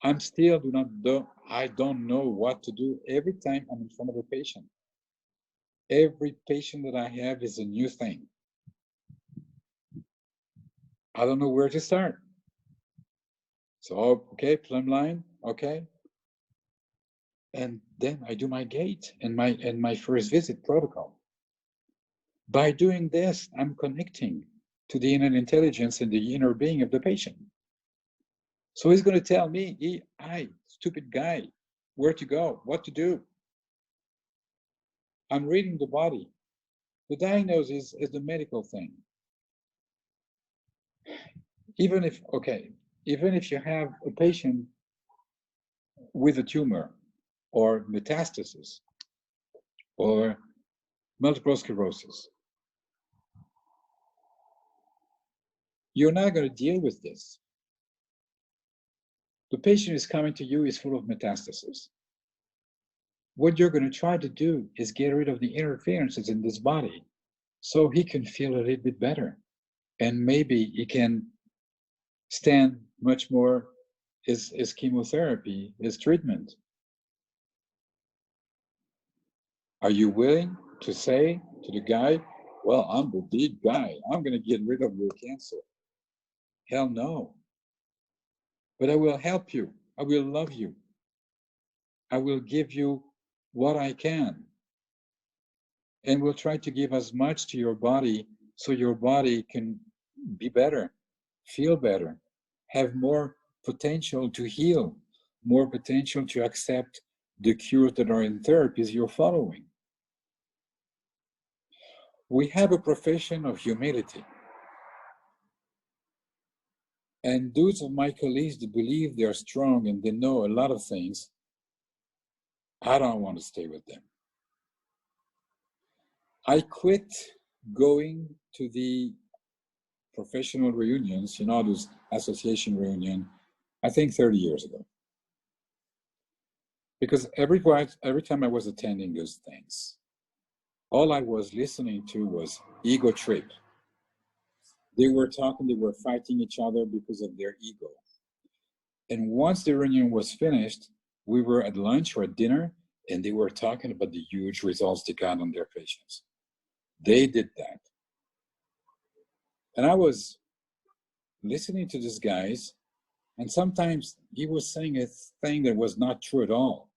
I don't know what to do every time I'm in front of a patient. Every patient that I have is a new thing. I don't know where to start. So, okay, plumb line, okay. And then I do my gait and my first visit protocol. By doing this, I'm connecting to the inner intelligence and the inner being of the patient. So he's going to tell me, stupid guy, where to go, what to do. I'm reading the body. The diagnosis is the medical thing. Even if you have a patient with a tumor or metastasis or multiple sclerosis, you're not going to deal with this. The patient is coming to you is full of metastasis. What you're going to try to do is get rid of the interferences in this body so he can feel a little bit better. And maybe he can stand much more his chemotherapy, his treatment. Are you willing to say to the guy, well, I'm the big guy, I'm going to get rid of your cancer? Hell no. But I will help you. I will love you. I will give you what I can. And we'll try to give as much to your body so your body can be better, feel better, have more potential to heal, more potential to accept the cures that are in therapies you're following. We have a profession of humility. And those of my colleagues that believe they're strong and they know a lot of things, I don't want to stay with them. I quit going to the professional reunions, those association reunion, I think 30 years ago. Because every time I was attending those things, all I was listening to was ego trip. They were talking, they were fighting each other because of their ego. And once the reunion was finished, we were at lunch or at dinner, and they were talking about the huge results they got on their patients. They did that. And I was listening to these guys, And sometimes he was saying a thing that was not true at all.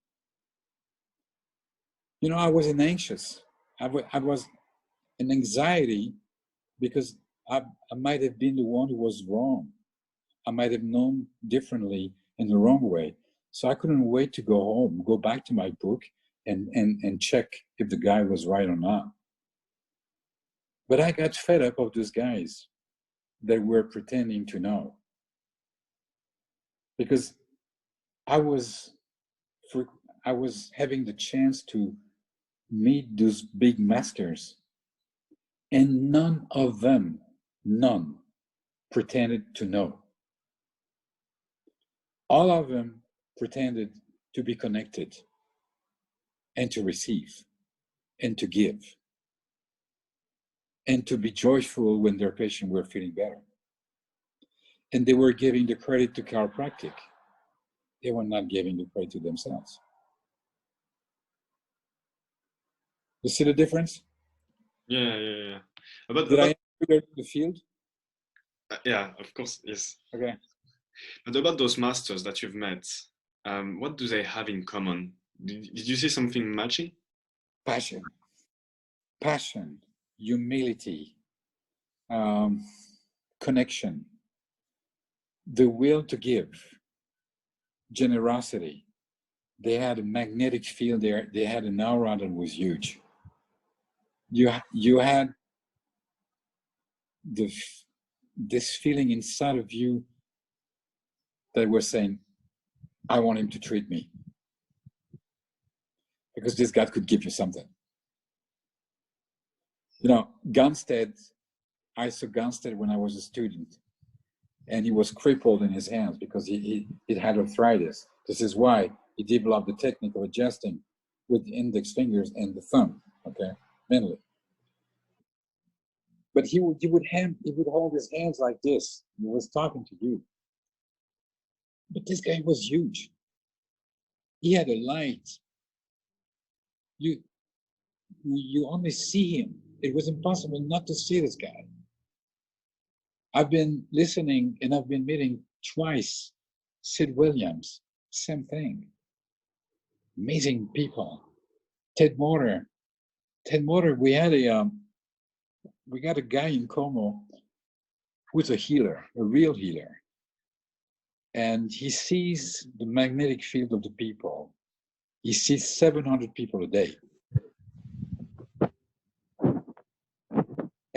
You know, I was anxious. I was in anxiety because I might have been the one who was wrong. I might have known differently in the wrong way. So I couldn't wait to go home, go back to my book and check if the guy was right or not. But I got fed up of those guys that were pretending to know. Because I was having the chance to meet those big masters, and none of them, none, pretended to know. All of them pretended to be connected and to receive and to give and to be joyful when their patients were feeling better. And they were giving the credit to chiropractic. They were not giving the credit to themselves. You see the difference? Yeah. Did I enter the field? Yeah, of course, yes. Okay. But about those masters that you've met, what do they have in common? Did you see something matching? Passion, humility, connection, the will to give, generosity. They had a magnetic field there. They had an aura that was huge. You had this feeling inside of you that was saying, I want him to treat me. Because this guy could give you something. You know, Gunstead, I saw Gunstead when I was a student, and he was crippled in his hands because he had arthritis. This is why he developed the technique of adjusting with the index fingers and the thumb, okay, mainly. But he would hold his hands like this. He was talking to you. But this guy was huge. He had a light. You only see him. It was impossible not to see this guy. I've been listening and I've been meeting twice Sid Williams, same thing. Amazing people. Ted Moore, we got a guy in Como who's a healer, a real healer. And he sees the magnetic field of the people. He sees 700 people a day.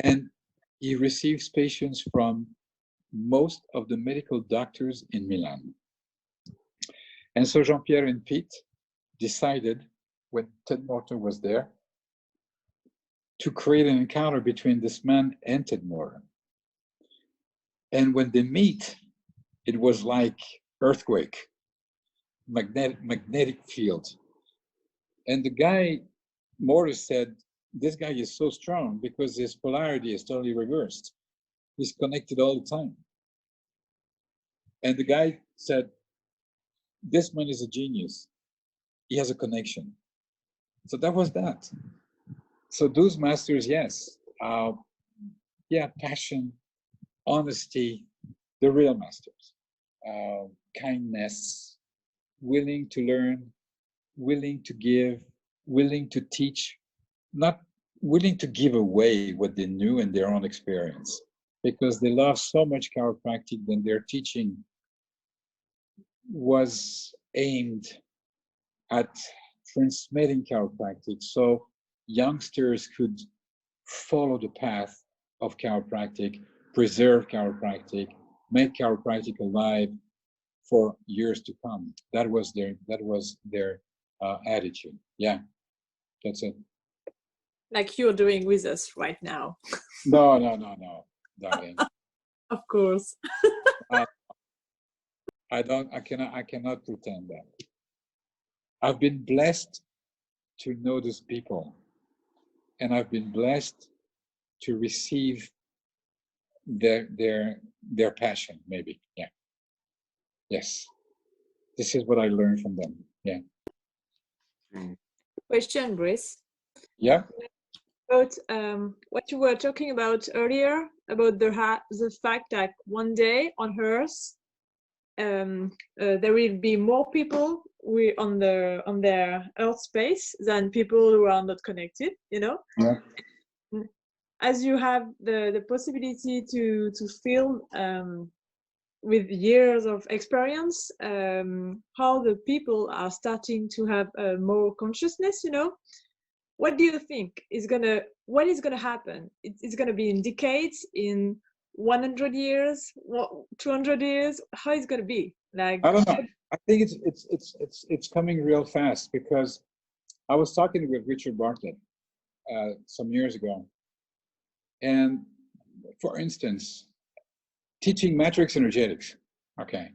And he receives patients from most of the medical doctors in Milan. And so Jean-Pierre and Pete decided, when Ted Morton was there, to create an encounter between this man and Ted Morton. And when they meet, it was like earthquake, magnetic field. And the guy, Morris, said, this guy is so strong because his polarity is totally reversed. He's connected all the time. And the guy said, this man is a genius. He has a connection. So that was that. So those masters, yes. Passion, honesty, the real masters. Kindness, willing to learn, willing to give, willing to teach, not willing to give away what they knew in their own experience, because they love so much chiropractic that their teaching was aimed at transmitting chiropractic so youngsters could follow the path of chiropractic, preserve chiropractic, make chiropractic alive for years to come. That was their attitude. Yeah, that's it. Like you're doing with us right now. No, darling. Of course. I cannot pretend that. I've been blessed to know those people, and I've been blessed to receive their passion, maybe. Yeah. Yes. This is what I learned from them. Yeah. Question, Brice. Yeah. About what you were talking about earlier about the fact that one day on Earth there will be more people on their Earth space than people who are not connected. Yeah. As you have the possibility to film with years of experience how the people are starting to have more consciousness. What do you think what is gonna happen? It's gonna be in decades, in 100 years, 200 years? How is it gonna be? Like, I don't know. I think it's coming real fast, because I was talking with Richard Bartlett some years ago, and for instance, teaching matrix energetics. Okay,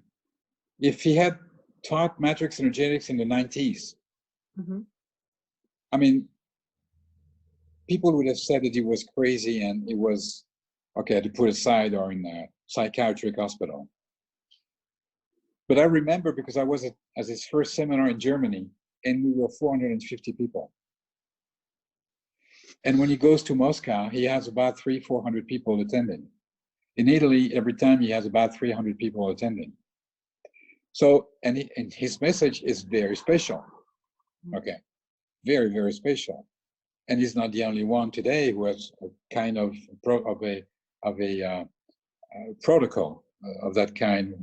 if he had taught matrix energetics in the 90s, I mean, people would have said that he was crazy and it was okay to put aside, or in a psychiatric hospital. But I remember, because I was at his first seminar in Germany, and we were 450 people. And when he goes to Moscow, he has about 300-400 people attending. In Italy, every time he has about 300 people attending. So, and his message is very special. Okay, very, very special. And he's not the only one today who has a kind of protocol of that kind,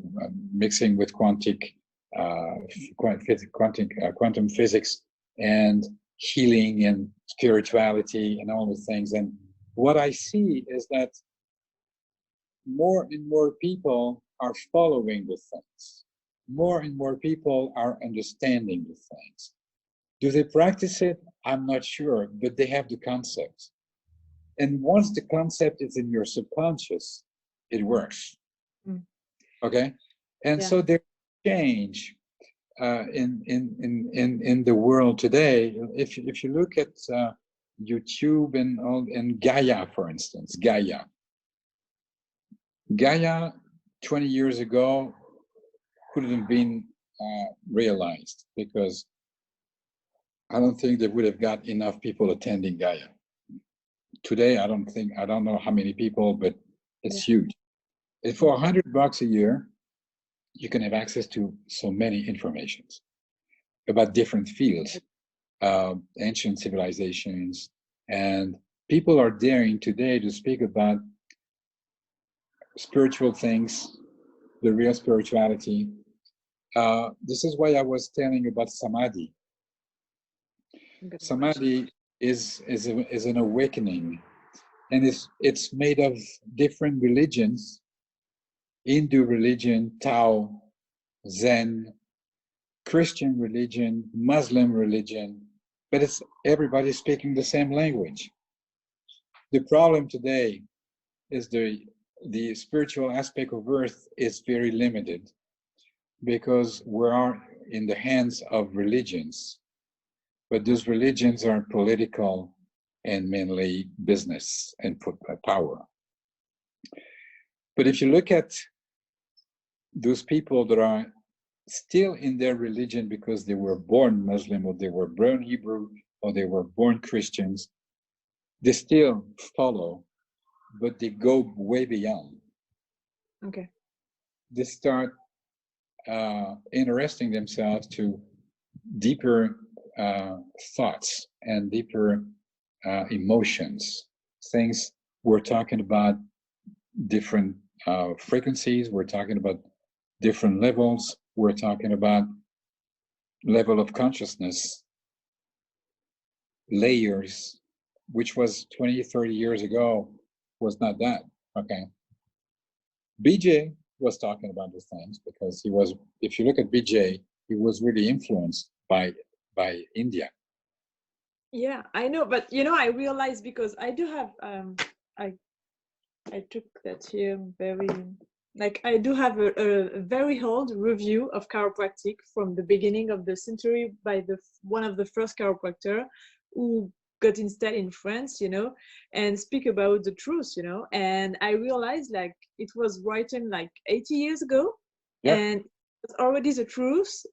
mixing with quantum physics and healing and spirituality and all these things. And what I see is that more and more people are following the things. More and more people are understanding the things. Do they practice it? I'm not sure, but they have the concept. And once the concept is in your subconscious, it works. Okay, and so there's change in the world today. If you look at YouTube and Gaia, for instance, Gaia 20 years ago couldn't have been realized, because I don't think they would have got enough people attending Gaia. Today, I don't know how many people, but it's huge. And for $100 a year, you can have access to so many informations about different fields, ancient civilizations, and people are daring today to speak about spiritual things, the real spirituality. This is why I was telling you about samadhi. Samadhi is an awakening, and it's made of different religions: Hindu religion, Tao, Zen, Christian religion, Muslim religion, but it's everybody speaking the same language. The problem today is the spiritual aspect of Earth is very limited, because we are in the hands of religions, but those religions are political and mainly business and power. But if you look at those people that are still in their religion because they were born Muslim, or they were born Hebrew, or they were born Christians, they still follow, but they go way beyond. Okay. They start interesting themselves to deeper thoughts and deeper emotions. Things we're talking about different frequencies, we're talking about different levels, we're talking about level of consciousness, layers, which was 20, 30 years ago was not that. Okay. BJ was talking about these things because he was, if you look at BJ, he was really influenced by India. Yeah, I know, but I realized, because I do have I took that here very, like, I do have a very old review of chiropractic from the beginning of the century by one of the first chiropractor who got installed in France, and speak about the truth, and I realized, like, it was written like 80 years ago. Yeah. And it's already the truth,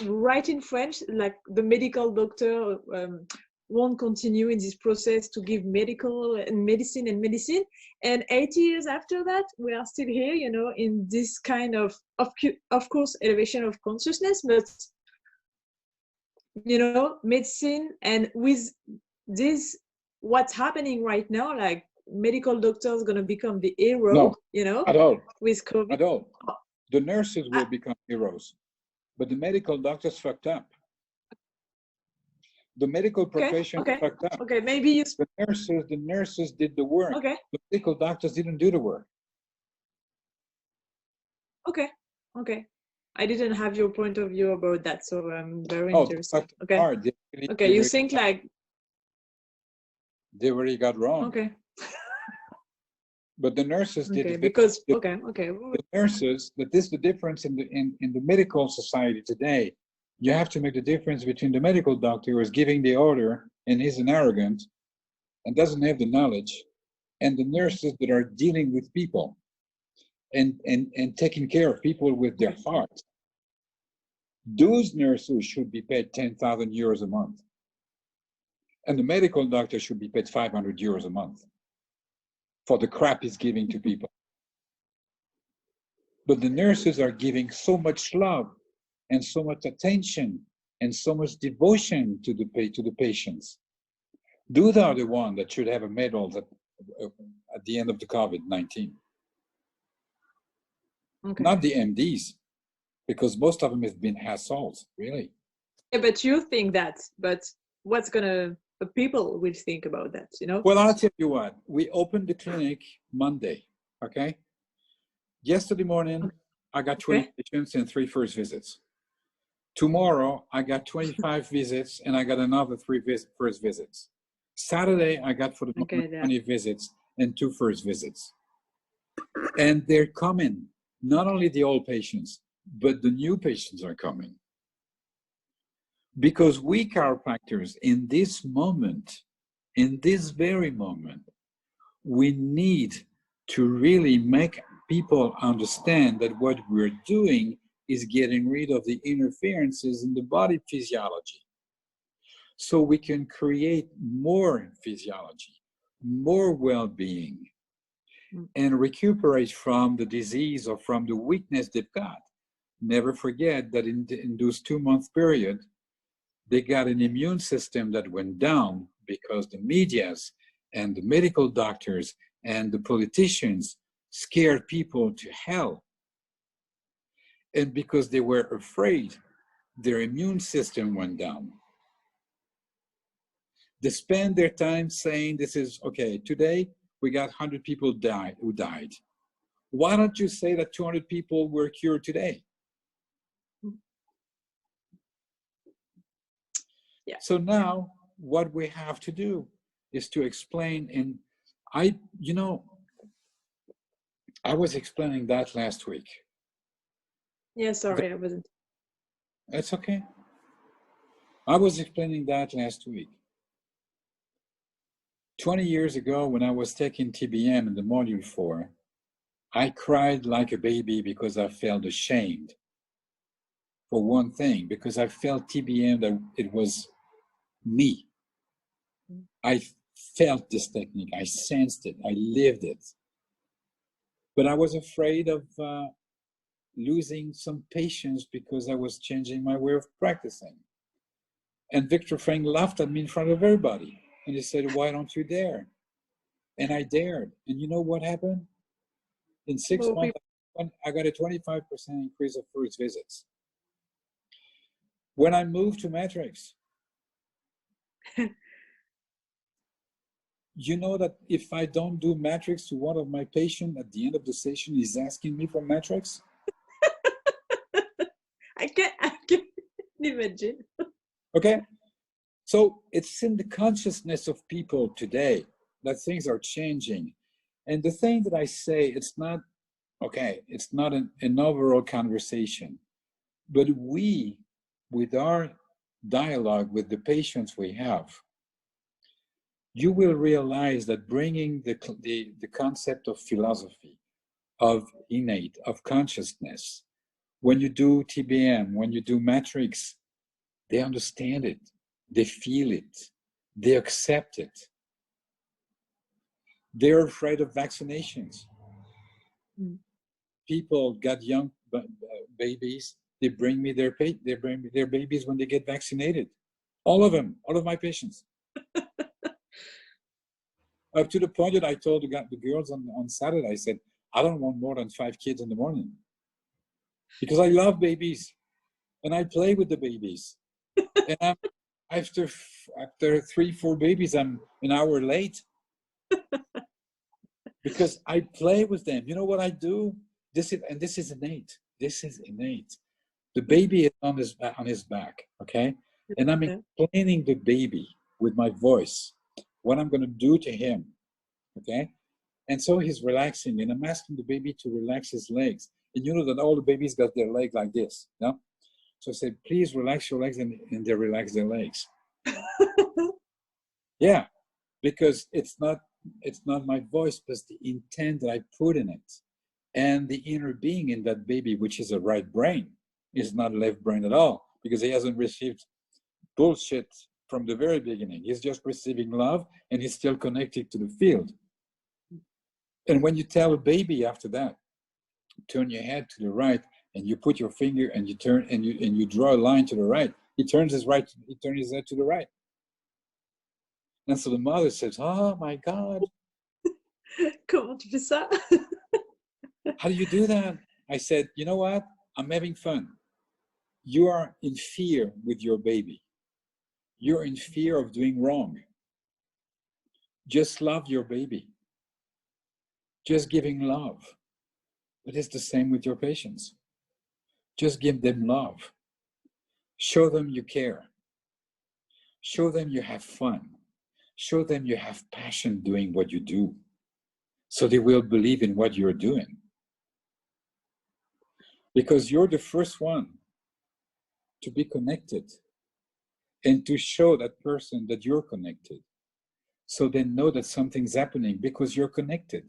right in French, like the medical doctor won't continue in this process to give medical and medicine. And 80 years after that, we are still here, you know, in this kind of course, elevation of consciousness, but, you know, medicine, and with this, what's happening right now, like medical doctors going to become the hero, No, you know, at all. with COVID. At all. The nurses will become heroes, but the medical doctors fucked up. The medical profession fucked up. Okay, maybe you. The nurses did the work. Okay. The medical doctors didn't do the work. Okay. I didn't have your point of view about that, so I'm very interested. Okay. Okay, you think like they really got wrong. Okay. But the nurses did it because the nurses. But this is the difference in the medical society today. You have to make the difference between the medical doctor who is giving the order and is an arrogant and doesn't have the knowledge, and the nurses that are dealing with people and taking care of people with their heart. Those nurses should be paid 10,000 euros a month. And the medical doctor should be paid 500 euros a month for the crap he's giving to people. But the nurses are giving so much love and so much attention and so much devotion to the patients. Those are the ones that should have a medal at the end of the COVID-19. Not the MDs, because most of them have been assholes, really. Yeah, but you think that, but what's the people will think about that, you know? Well, I'll tell you what, we opened the clinic Monday, okay? Yesterday morning, I got 20 patients and 3 first visits. Tomorrow, I got 25 visits and I got another 3 first visits. Saturday, I got for the moment 20 visits and 2 first visits. And they're coming, not only the old patients, but the new patients are coming. Because we chiropractors, in this moment, in this very moment, we need to really make people understand that what we're doing is getting rid of the interferences in the body physiology. So we can create more physiology, more well-being, and recuperate from the disease or from the weakness they've got. Never forget that in those 2-month period, they got an immune system that went down because the medias and the medical doctors and the politicians scared people to hell. And because they were afraid, their immune system went down. They spend their time saying, this is, okay, today we got 100 people who died. Why don't you say that 200 people were cured today? Yeah. So now what we have to do is to explain, and I was explaining that last week. Yeah, sorry, I wasn't. That's okay. I was explaining that last week. 20 years ago, when I was taking TBM in the module 4, I cried like a baby because I felt ashamed. For one thing, because I felt TBM that it was me. I felt this technique, I sensed it, I lived it. But I was afraid of losing some patients because I was changing my way of practicing. And Victor Frank laughed at me in front of everybody. And he said, why don't you dare? And I dared. And you know what happened? In 6 months, I got a 25% increase of first visits. When I moved to Matrix, you know that if I don't do Matrix to one of my patients at the end of the session, he's asking me for Matrix? I can't imagine. Okay, so it's in the consciousness of people today that things are changing. And the thing that I say, it's not, okay, it's not an overall conversation, but we, with our dialogue with the patients we have, you will realize that bringing the concept of philosophy, of innate, of consciousness, when you do TBM, when you do Matrix, they understand it, they feel it, They accept it. They're afraid of vaccinations. People got young babies. They bring me their babies when they get vaccinated. All of them, all of my patients. Up to the point that I told the girls on Saturday, I said, I don't want more than 5 kids in the morning because I love babies and I play with the babies. And after 3-4 babies, I'm an hour late because I play with them. You know what I do? This is innate. This is innate. The baby is on his back, okay? And I'm explaining the baby with my voice what I'm going to do to him, okay? And so he's relaxing, and I'm asking the baby to relax his legs. And you know that all the babies got their leg like this, no? So I said, please relax your legs, and they relax their legs. Yeah, because it's not my voice, but the intent that I put in it. And the inner being in that baby, which is a right brain, is not left brain at all, because he hasn't received bullshit from the very beginning. He's just receiving love, and he's still connected to the field. And when you tell a baby after that, turn your head to the right, and you put your finger and you turn and you draw a line to the right, he turns his head to the right. And so the mother says, oh my God. Comment tu fais ça? How do you do that? I said, you know what? I'm having fun. You are in fear with your baby. You're in fear of doing wrong. Just love your baby. Just giving love. But it's the same with your patients. Just give them love. Show them you care. Show them you have fun. Show them you have passion doing what you do. So they will believe in what you're doing. Because you're the first one to be connected and to show that person that you're connected. So they know that something's happening because you're connected.